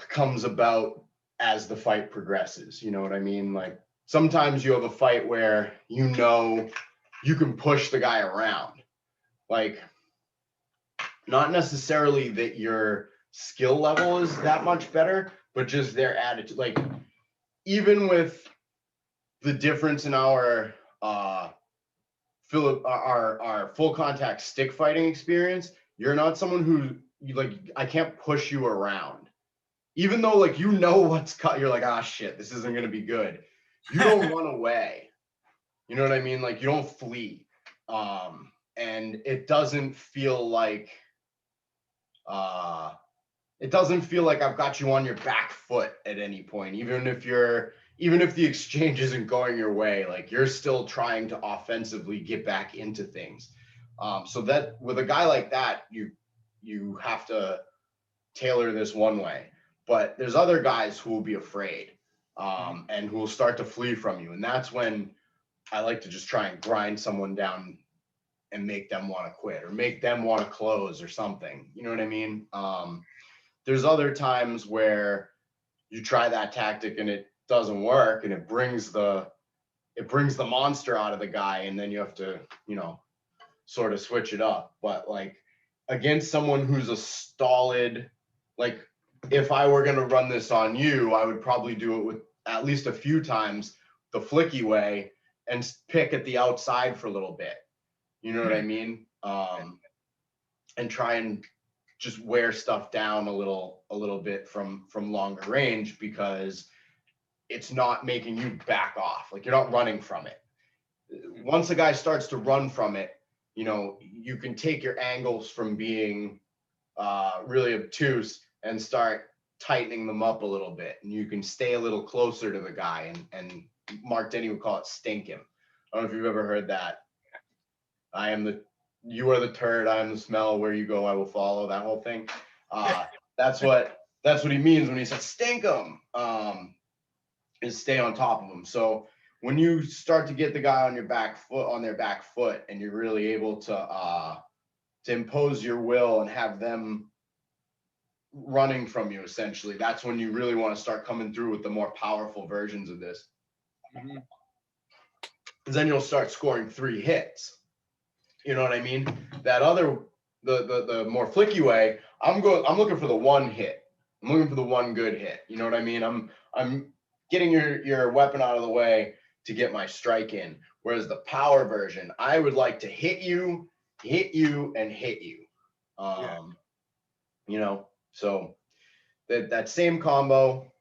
comes about as the fight progresses. You know what I mean? Like sometimes you have a fight where you know you can push the guy around. Like not necessarily that your skill level is that much better, but just their attitude. Like even with the difference in our full contact stick fighting experience, you're not someone who I can't push you around. even though like you know what's cut, you're like, ah shit, this isn't gonna be good. You don't run away. You know what I mean? Like you don't flee. And it doesn't feel like I've got you on your back foot at any point, even if the exchange isn't going your way, like you're still trying to offensively get back into things. So that with a guy like that, you have to tailor this one way. But there's other guys who will be afraid, and who will start to flee from you. And that's when I like to just try and grind someone down and make them want to quit or make them want to close or something. You know what I mean? There's other times where you try that tactic and it doesn't work, and it brings the monster out of the guy, and then you have to, sort of switch it up. But like against someone who's a stolid, like if I were going to run this on you, I would probably do it with at least a few times the flicky way and pick at the outside for a little bit. You know what I mean? And try and just wear stuff down a little bit from longer range, because it's not making you back off. Like you're not running from it. Once a guy starts to run from it, you can take your angles from being really obtuse and start tightening them up a little bit, and you can stay a little closer to the guy, and Mark Denny would call it stink him. I don't know if you've ever heard that. You are the turd, I am the smell, where you go I will follow, that whole thing. That's what he means when he says stink him, is stay on top of him. So when you start to get the guy on their back foot, and you're really able to impose your will and have them running from you, essentially, that's when you really want to start coming through with the more powerful versions of this. Mm-hmm. Then you'll start scoring 3 hits. You know what I mean? That other, the more flicky way, I'm looking for the one hit. I'm looking for the one good hit. You know what I mean? I'm getting your weapon out of the way to get my strike in. Whereas the power version, I would like to hit you, and hit you. So that same combo,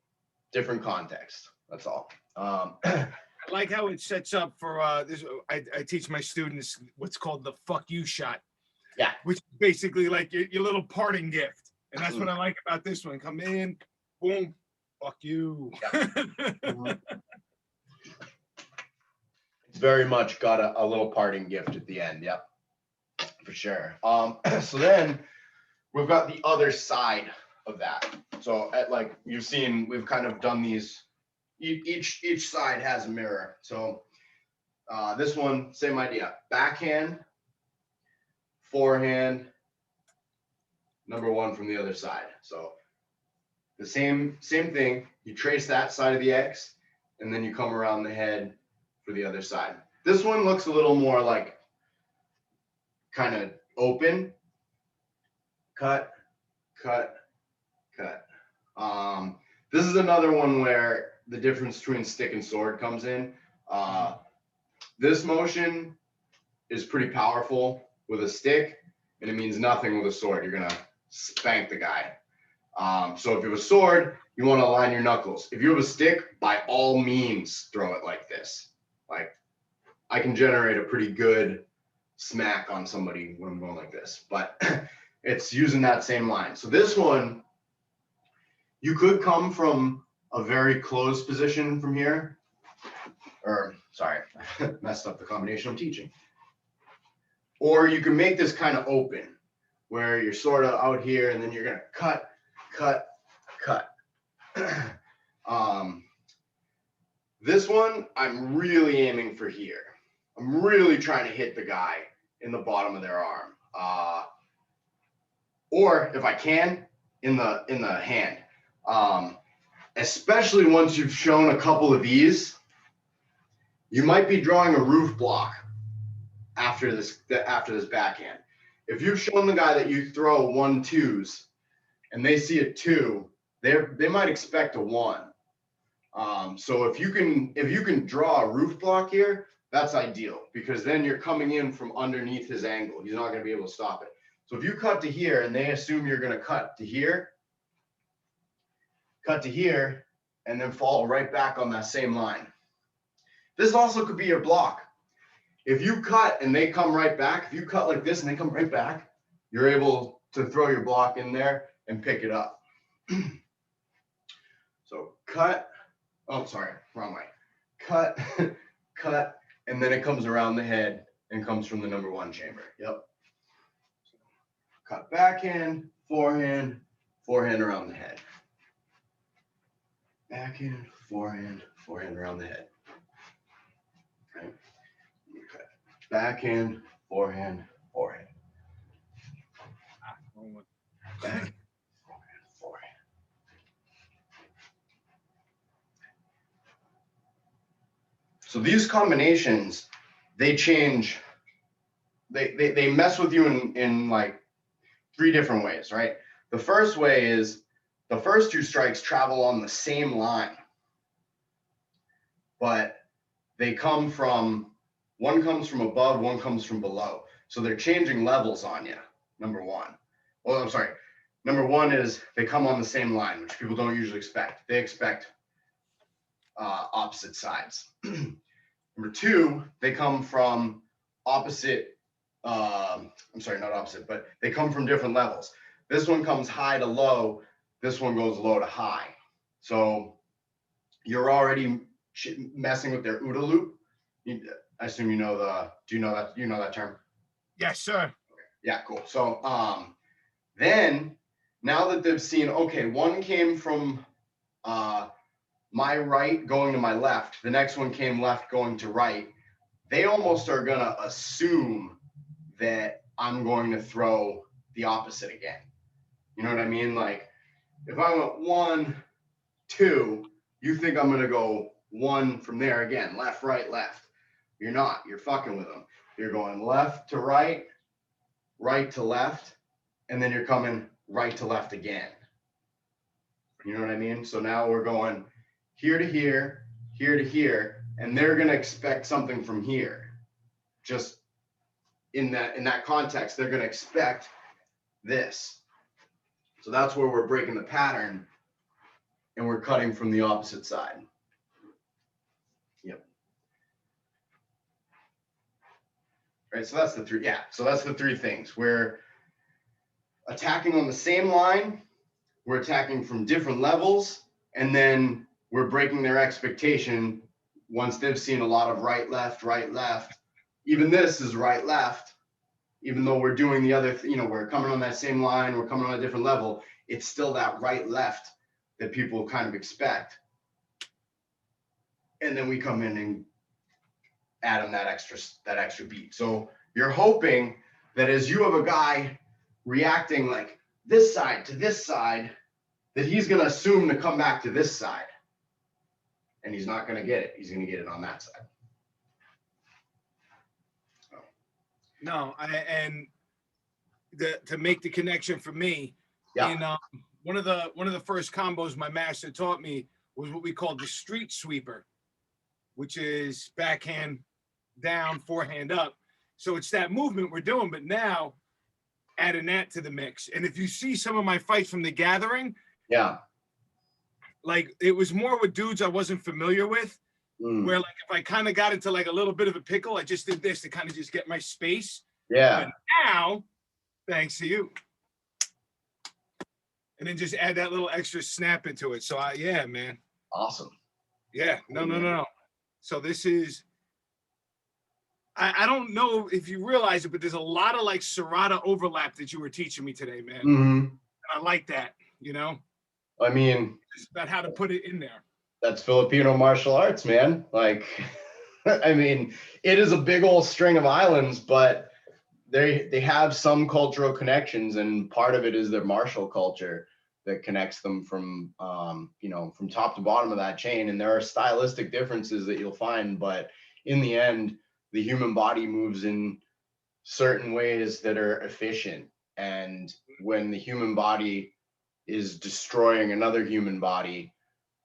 different context. That's all. I like how it sets up for this. I teach my students what's called the fuck you shot. Yeah. Which is basically like your little parting gift. And that's what I like about this one. Come in, boom, fuck you. Yeah. It's very much got a little parting gift at the end. Yep. For sure. So then we've got the other side of that. So like you've seen, we've kind of done these. Each side has a mirror. So this one, same idea. Backhand, forehand, number 1 from the other side. So the same thing. You trace that side of the X, and then you come around the head for the other side. This one looks a little more like kind of open. Cut, cut, cut. This is another one where the difference between stick and sword comes in. This motion is pretty powerful with a stick, and it means nothing with a sword. You're gonna spank the guy. So if you have a sword, you want to align your knuckles. If you have a stick, by all means, throw it like this. Like I can generate a pretty good smack on somebody when I'm going like this, but it's using that same line. So this one, you could come from a very closed position from here, or sorry, messed up the combination I'm teaching. Or you can make this kind of open, where you're sort of out here, and then you're gonna cut, cut, cut. This one, I'm really aiming for here. I'm really trying to hit the guy in the bottom of their arm, or if I can, in the hand. Especially once you've shown a couple of these, you might be drawing a roof block after this backhand. If you've shown the guy that you throw 1-2s and they see a 2, they might expect a 1. So if you can draw a roof block here, that's ideal, because then you're coming in from underneath his angle. He's not going to be able to stop it. So if you cut to here and they assume you're going to cut to here, cut to here, and then fall right back on that same line. This also could be your block. If you cut and they come right back, if you cut like this and they come right back, you're able to throw your block in there and pick it up. So cut, oh, sorry, wrong way. Cut, cut, and then it comes around the head and comes from the number 1 chamber. Yep. Cut backhand, forehand, forehand around the head. Backhand, forehand, forehand around the head. Okay. Cut. Backhand, forehand, forehand. Backhand, forehand, forehand. So these combinations, they change, they mess with you in like 3 different ways, right? The first way is the first 2 strikes travel on the same line, but they come from, one comes from above, one comes from below. So they're changing levels on you, number 1. Well, I'm sorry. Number 1 is they come on the same line, which people don't usually expect. They expect opposite sides. Number 2, they come from opposite, I'm sorry, not opposite, but they come from different levels. This one comes high to low. This one goes low to high. So you're already messing with their OODA loop. I assume you know do you know that term? Yes, sir. Okay. Yeah, cool. So then now that they've seen, okay, one came from my right going to my left, the next one came left going to right, they almost are gonna assume that I'm going to throw the opposite again. You know what I mean? Like if I went 1, 2, you think I'm gonna go 1 from there again, left, right, left. You're not. You're fucking with them. You're going left to right, right to left, and then you're coming right to left again. You know what I mean? So now we're going here to here, here to here, and they're gonna expect something from here. Just in that context, they're gonna expect this. So that's where we're breaking the pattern and we're cutting from the opposite side. Yep. Right, so that's the 3, yeah. So that's the 3 things. We're attacking on the same line, we're attacking from different levels, and then we're breaking their expectation once they've seen a lot of right, left, right, left. Even this is right, left, even though we're doing the other, we're coming on that same line, we're coming on a different level, it's still that right, left that people kind of expect. And then we come in and add them that extra beat. So you're hoping that as you have a guy reacting like this side to this side, that he's going to assume to come back to this side. And he's not going to get it. He's going to get it on that side. So. No, to make the connection for me, yeah. in one of the first combos my master taught me was what we called the street sweeper, which is backhand down, forehand up. So it's that movement we're doing, but now adding that to the mix. And if you see some of my fights from the gathering, yeah, like it was more with dudes I wasn't familiar with, where like if I kind of got into like a little bit of a pickle, I just did this to kind of just get my space. Yeah. But now, thanks to you. And then just add that little extra snap into it. So yeah, man. Awesome. Yeah, no. So this is, I don't know if you realize it, but there's a lot of like Serrata overlap that you were teaching me today, man. And I like that, I mean, it's about how to put it in there. That's Filipino martial arts, man. Like, I mean, it is a big old string of islands, but they have some cultural connections, and part of it is their martial culture that connects them from from top to bottom of that chain. And there are stylistic differences that you'll find, but in the end, the human body moves in certain ways that are efficient. And when the human body is destroying another human body,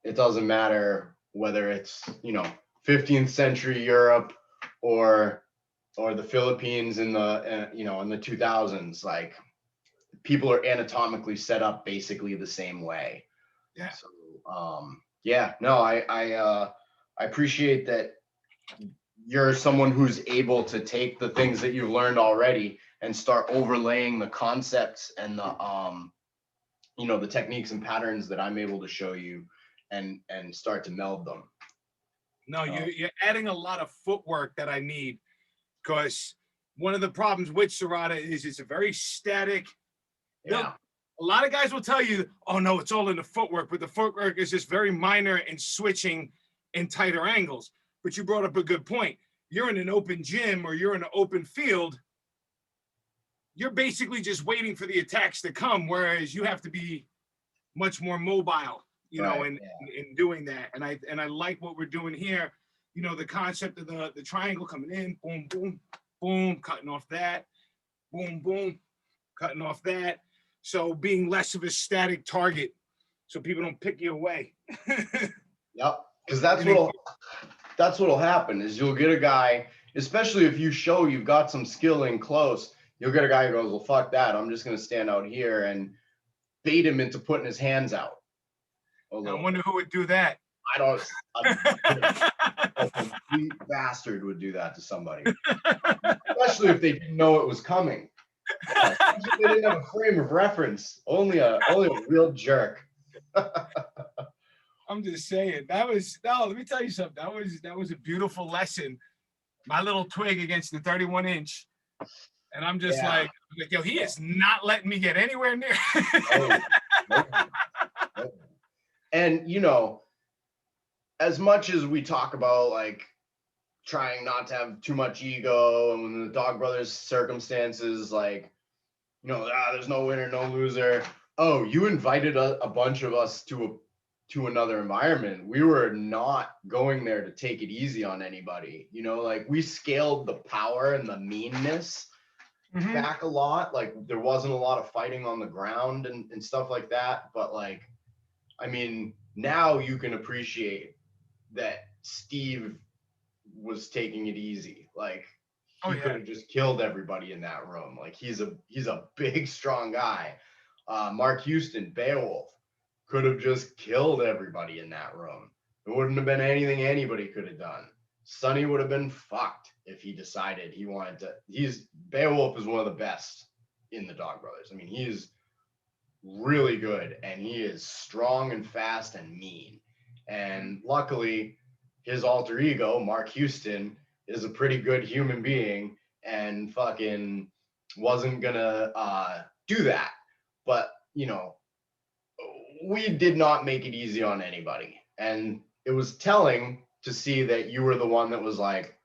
it doesn't matter whether it's 15th century Europe or the Philippines in the in the 2000s. Like, people are anatomically set up basically the same way. Yeah. So Yeah, no, I appreciate that you're someone who's able to take the things that you've learned already and start overlaying the concepts and the the techniques and patterns that I'm able to show you and start to meld them. No, you're adding a lot of footwork that I need, because one of the problems with Serrata is it's a very static. Yeah. A lot of guys will tell you, oh no, it's all in the footwork, but the footwork is just very minor and switching in tighter angles. But you brought up a good point. You're in an open gym or you're in an open field. You're basically just waiting for the attacks to come, whereas you have to be much more mobile, Right, in doing that. And I like what we're doing here. The concept of the triangle coming in, boom, boom, boom, cutting off that, boom, boom, cutting off that. So being less of a static target, so people don't pick you away. Yep. Because that's what'll happen is you'll get a guy, especially if you show you've got some skill in close, you'll get a guy who goes, well, fuck that. I'm just gonna stand out here and bait him into putting his hands out. I wonder who would do that. I don't. A complete bastard would do that to somebody, especially if they didn't know it was coming. Especially if they didn't have a frame of reference. Only a real jerk. I'm just saying let me tell you something. That was a beautiful lesson. My little twig against the 31-inch. And I'm just like, yo, he is not letting me get anywhere near. No. And as much as we talk about like trying not to have too much ego, and when the Dog Brothers circumstances, like, there's no winner, no loser. Oh, you invited a bunch of us to another environment. We were not going there to take it easy on anybody. Like we scaled the power and the meanness back a lot. Like there wasn't a lot of fighting on the ground and stuff like that. But like, I mean, now you can appreciate that Steve was taking it easy. Like he could have just killed everybody in that room. Like he's a big, strong guy. Mark Houston, Beowulf, could have just killed everybody in that room. It wouldn't have been anything anybody could have done. Sonny would have been fucked if he decided he wanted to. Beowulf is one of the best in the Dog Brothers. I mean, he is really good, and he is strong and fast and mean. And luckily, his alter ego, Mark Houston, is a pretty good human being and fucking wasn't gonna do that. But we did not make it easy on anybody. And it was telling to see that you were the one that was like,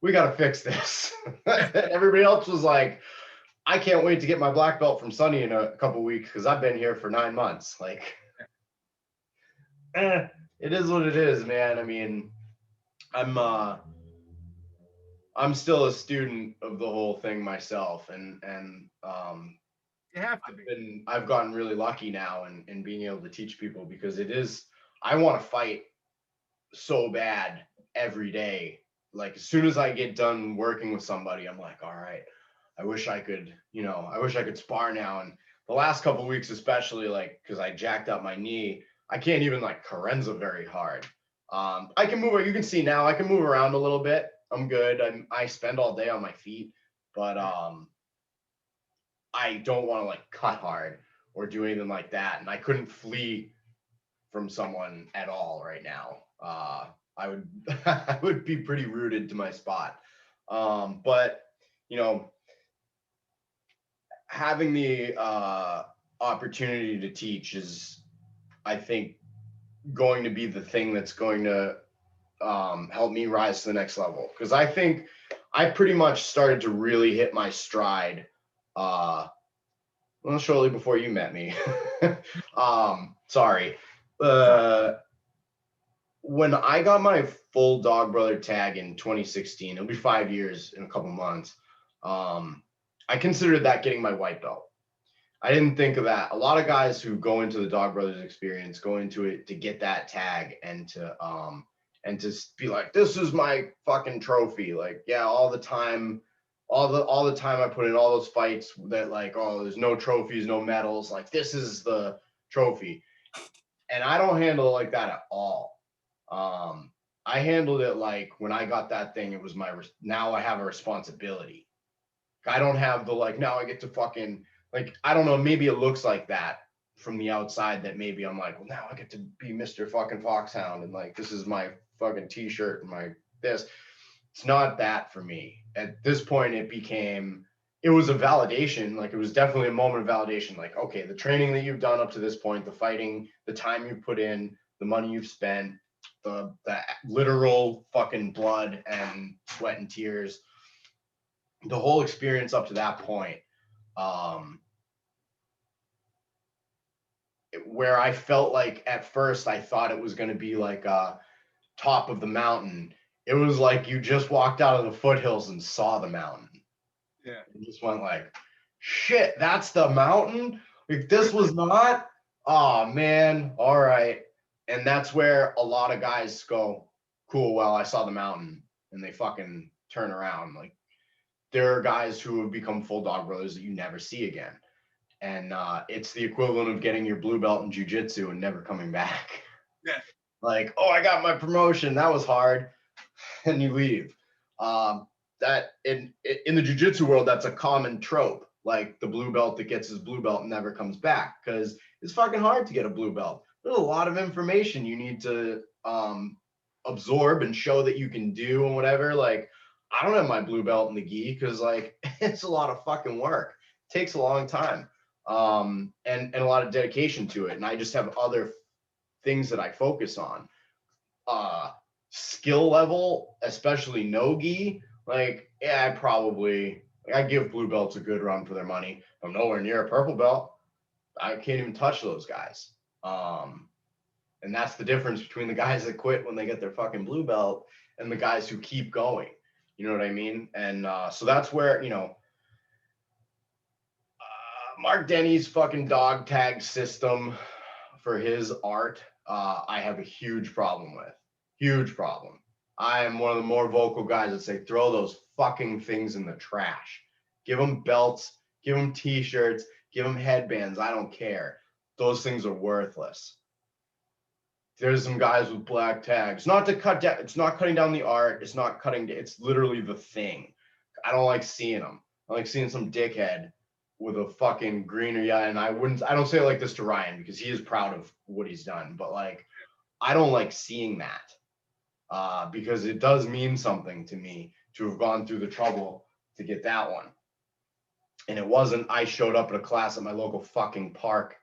we got to fix this. Everybody else was like, I can't wait to get my black belt from Sonny in a couple weeks because I've been here for 9 months. Like, it is what it is, man. I mean, I'm still a student of the whole thing myself, and you have to be. I've gotten really lucky now in being able to teach people, because I want to fight so bad every day. Like as soon as I get done working with somebody, I'm like, all right, I wish I could spar now. And the last couple of weeks, especially, like, because I jacked up my knee, I can't even like Carenza very hard. I can move. You can see now I can move around a little bit. I'm good. I spend all day on my feet, but I don't want to like cut hard or do anything like that. And I couldn't flee from someone at all right now. I would I would be pretty rooted to my spot. But having the opportunity to teach is, I think, going to be the thing that's going to help me rise to the next level. Because I think I pretty much started to really hit my stride shortly before you met me. Sorry. When I got my full Dog Brother tag in 2016, it'll be 5 years in a couple months. I considered that getting my white belt. I didn't think of that. A lot of guys who go into the Dog Brothers experience go into it to get that tag and to be like, this is my fucking trophy. Like, yeah, all the time I put in all those fights that like, oh, there's no trophies, no medals. Like, this is the trophy. And I don't handle it like that at all. I handled it like when I got that thing, it was now I have a responsibility. I don't have the like, now I get to fucking, like, I don't know, maybe it looks like that from the outside, that maybe I'm like, well, now I get to be Mr. fucking Foxhound, and like, this is my fucking t-shirt and my this. It's not that for me. At this point, it was a validation. Like, it was definitely a moment of validation. Like, okay, the training that you've done up to this point, the fighting, the time you've put in, the money you've spent, the literal fucking blood and sweat and tears, the whole experience up to that point, where I felt like at first I thought it was going to be like top of the mountain. It was like you just walked out of the foothills and saw the mountain. Yeah. And just went like, shit, that's the mountain? If this was not, oh man, all right. And that's where a lot of guys go, cool, well, I saw the mountain, and they fucking turn around. Like, there are guys who have become full dog brothers that you never see again. And it's the equivalent of getting your blue belt in jiu-jitsu and never coming back. Yeah. Like, oh, I got my promotion. That was hard. And you leave. That in the jiu-jitsu world, that's a common trope. Like, the blue belt that gets his blue belt never comes back, because it's fucking hard to get a blue belt. There's a lot of information you need to absorb and show that you can do and whatever. Like, I don't have my blue belt in the gi because, like, it's a lot of fucking work. It takes a long time, and a lot of dedication to it. And I just have other things that I focus on. Skill level, especially no gi. Like, yeah, I give blue belts a good run for their money. I'm nowhere near a purple belt. I can't even touch those guys. And that's the difference between the guys that quit when they get their fucking blue belt and the guys who keep going. You know what I mean? And so that's where, Mark Denny's fucking dog tag system for his art, I have a huge problem with. Huge problem. I am one of the more vocal guys that say, throw those fucking things in the trash. Give them belts, give them t-shirts, give them headbands. I don't care. Those things are worthless. There's some guys with black tags. Not to cut down, it's not cutting down the art. It's not cutting, it's literally the thing. I don't like seeing them. I like seeing some dickhead with a fucking green or yeah. And I don't say it like this to Ryan because he is proud of what he's done. But like, I don't like seeing that. Because it does mean something to me to have gone through the trouble to get that one. And it wasn't, I showed up at a class at my local fucking park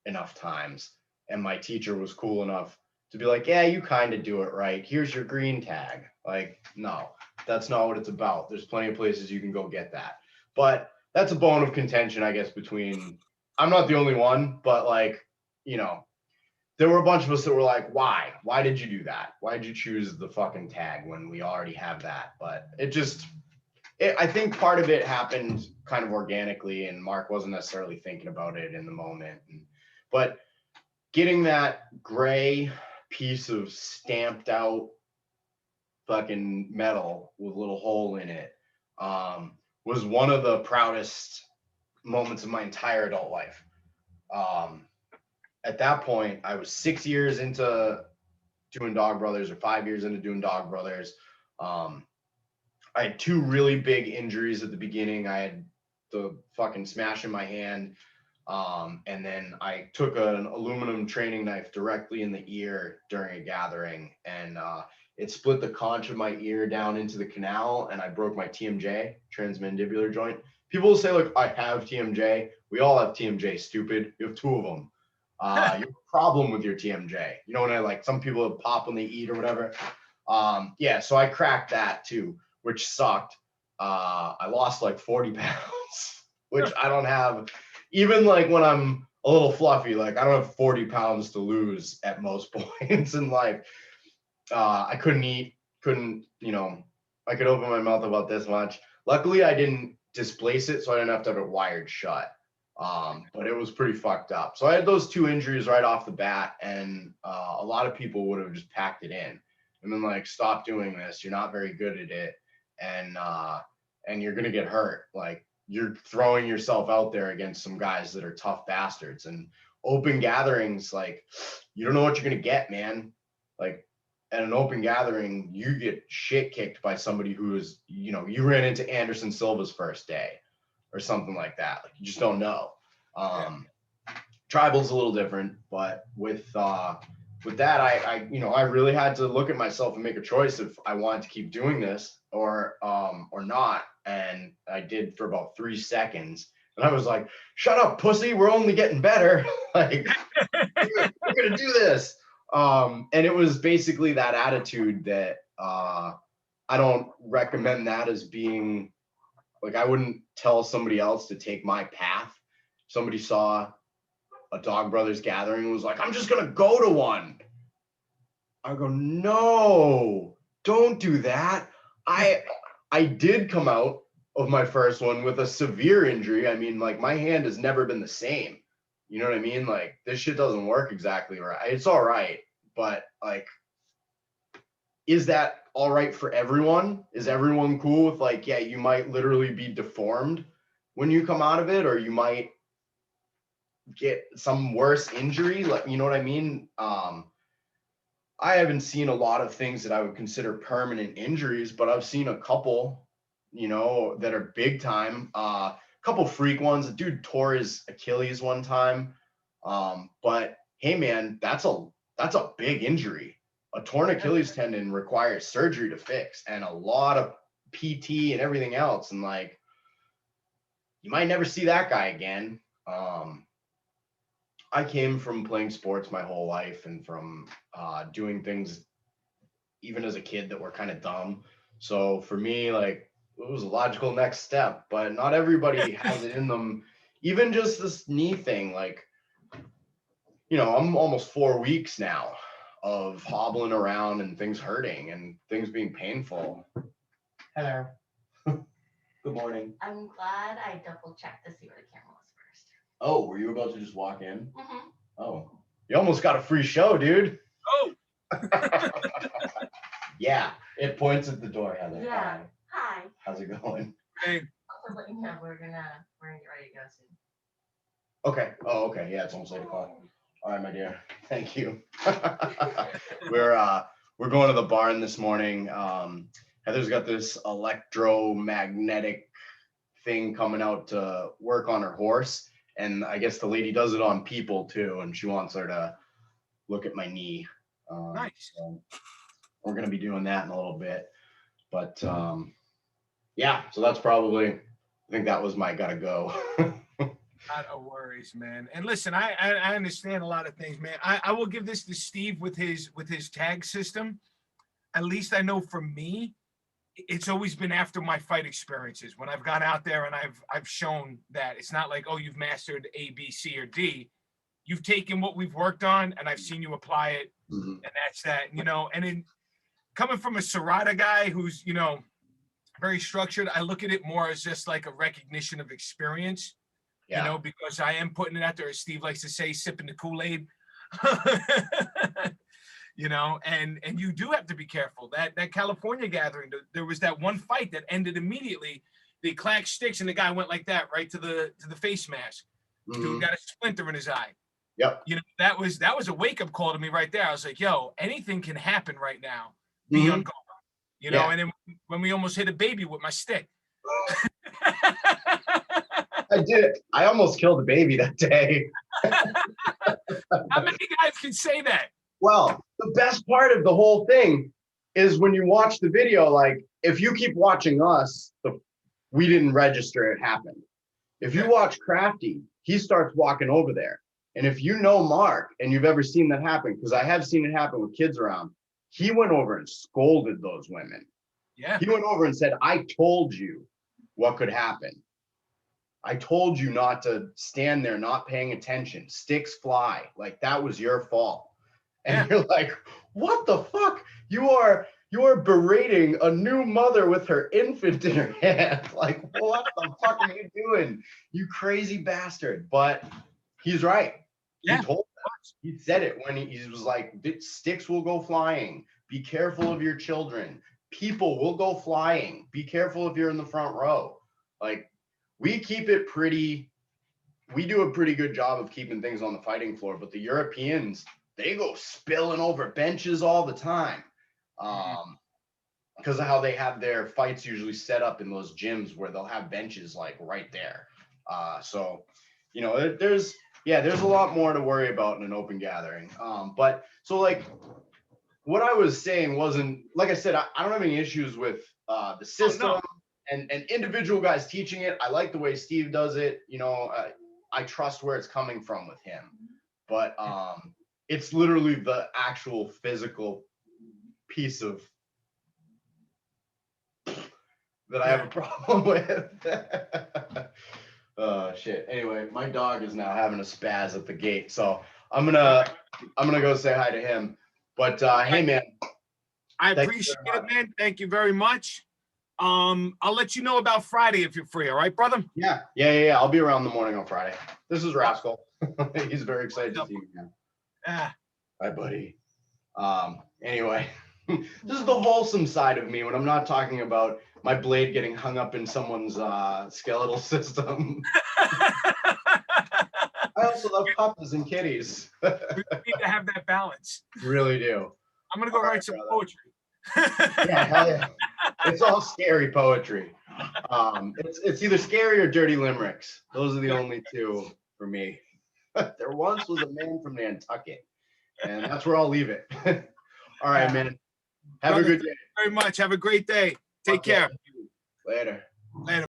enough times, and my teacher was cool enough to be like, yeah, you kind of do it right. Here's your green tag. Like, no, that's not what it's about. There's plenty of places you can go get that. But that's a bone of contention, I guess, between, I'm not the only one, but like, there were a bunch of us that were like, why? Why did you do that? Why did you choose the fucking tag when we already have that? But I think part of it happened kind of organically, and Mark wasn't necessarily thinking about it in the moment. But getting that gray piece of stamped out fucking metal with a little hole in it was one of the proudest moments of my entire adult life. At that point, I was 6 years into doing Dog Brothers, or 5 years into doing Dog Brothers. I had two really big injuries at the beginning. I had the fucking smash in my hand. And then I took an aluminum training knife directly in the ear during a gathering, and it split the conch of my ear down into the canal, and I broke my TMJ, transmandibular joint. People will say, like, I have TMJ. We all have TMJ, stupid. You have two of them. You have a problem with your TMJ. You know, when some people pop when they eat or whatever. Yeah, so I cracked that too, which sucked. I lost like 40 pounds, which I don't have. Even like when I'm a little fluffy, like I don't have 40 pounds to lose at most points in life. I couldn't eat, I could open my mouth about this much. Luckily, I didn't displace it, so I didn't have to have it wired shut. But it was pretty fucked up. So I had those two injuries right off the bat, and a lot of people would have just packed it in and been like, stop doing this. You're not very good at it. And you're going to get hurt. Like, you're throwing yourself out there against some guys that are tough bastards. And open gatherings, like you don't know what you're gonna get, man. Like at an open gathering, you get shit kicked by somebody who is, you know, you ran into Anderson Silva's first day or something like that. Like you just don't know. Tribal's a little different, but with that, I you know, I really had to look at myself and make a choice if I wanted to keep doing this or not. And I did for about 3 seconds. And I was like, shut up, pussy. We're only getting better. Like, we're going to do this. And it was basically that attitude that I don't recommend that as being like, I wouldn't tell somebody else to take my path. Somebody saw a Dog Brothers gathering and was like, I'm just going to go to one. I go, no, don't do that. I did come out of my first one with a severe injury. I mean, like my hand has never been the same. You know what I mean? Like this shit doesn't work exactly right. It's all right, but like, is that all right for everyone? Is everyone cool with like, yeah, you might literally be deformed when you come out of it, or you might get some worse injury? Like, you know what I mean? I haven't seen a lot of things that I would consider permanent injuries, but I've seen a couple, you know, that are big time. A couple freak ones. A dude tore his Achilles one time. But hey, man, that's a big injury. A torn Achilles tendon requires surgery to fix, and a lot of PT and everything else. And like, you might never see that guy again. I came from playing sports my whole life and from doing things even as a kid that were kind of dumb. So for me, like it was a logical next step, but not everybody has it in them. Even just this knee thing, like, you know, I'm almost 4 weeks now of hobbling around and things hurting and things being painful. Hello. Good morning. I'm glad I double checked to see where the camera was first. Oh, were you about to just walk in? Mm-hmm. Oh, you almost got a free show, dude. Oh. Yeah, it points at the door, Heather. Yeah. Hi. How's it going? Hey. Also let you know we're gonna get ready to go soon. Okay. Oh, okay. Yeah, it's almost 8 o'clock. All right, my dear. Thank you. We're going to the barn this morning. Heather's got this electromagnetic thing coming out to work on her horse, and I guess the lady does it on people too, and she wants her to look at my knee. Nice. So we're gonna be doing that in a little bit, but yeah. So that's probably. I think that was my gotta go. Not a worries, man. And listen, I understand a lot of things, man. I will give this to Steve with his tag system. At least I know for me, it's always been after my fight experiences when I've gone out there and I've shown that it's not like, oh, you've mastered A, B, C, or D. You've taken what we've worked on and I've seen you apply it, and that's that, you know. And in coming from a Serrata guy who's, you know, very structured, I look at it more as just like a recognition of experience. Yeah. You know, because I am putting it out there, as Steve likes to say, sipping the Kool-Aid. You know, and you do have to be careful. That California gathering, there was that one fight that ended immediately. They clacked sticks and the guy went like that right to the face mask. Dude got a splinter in his eye. Yep. You know, that was a wake-up call to me right there. I was like, yo, anything can happen right now. Be on guard. You know, and then when we almost hit a baby with my stick. I did. I almost killed a baby that day. How many guys can say that? Well, the best part of the whole thing is when you watch the video, like if you keep watching us, we didn't register it happened. If you watch Crafty, he starts walking over there. And if you know Mark and you've ever seen that happen, because I have seen it happen with kids around, he went over and scolded those women. Yeah. He went over and said, I told you what could happen. I told you not to stand there not paying attention. Sticks fly. Like that was your fault. And you're like, what the fuck? You are berating a new mother with her infant in her hand. Like, what the fuck are you doing? You crazy bastard. But he's right. Yeah. He told us. He said it when he was like, sticks will go flying. Be careful of your children. People will go flying. Be careful if you're in the front row. Like, we keep it pretty we do a pretty good job of keeping things on the fighting floor, but the Europeans, they go spilling over benches all the time. Because of how they have their fights usually set up in those gyms where they'll have benches like right there. So, you know, there's a lot more to worry about in an open gathering. But so like what I was saying wasn't, like I said, I don't have any issues with the system and individual guys teaching it. I like the way Steve does it. You know, I trust where it's coming from with him. But it's literally the actual physical piece of that I have a problem with. Oh shit. Anyway, my dog is now having a spaz at the gate, so I'm gonna go say hi to him. But hey man, I appreciate it, man. Thank you very much. I'll let you know about Friday if you're free. All right, brother? Yeah. I'll be around the morning on Friday. This is Rascal. He's very excited to see me, man. Ah. Hi, buddy. Anyway, this is the wholesome side of me when I'm not talking about my blade getting hung up in someone's skeletal system. I also love puppies and kitties. We need to have that balance. Really do. I'm gonna go write some poetry. Yeah, hell yeah. It's all scary poetry. It's either scary or dirty limericks. Those are the only two for me. There once was a man from Nantucket, and that's where I'll leave it. All right, man. Have a good day. Very much. Have a great day. Take care. Later. Later.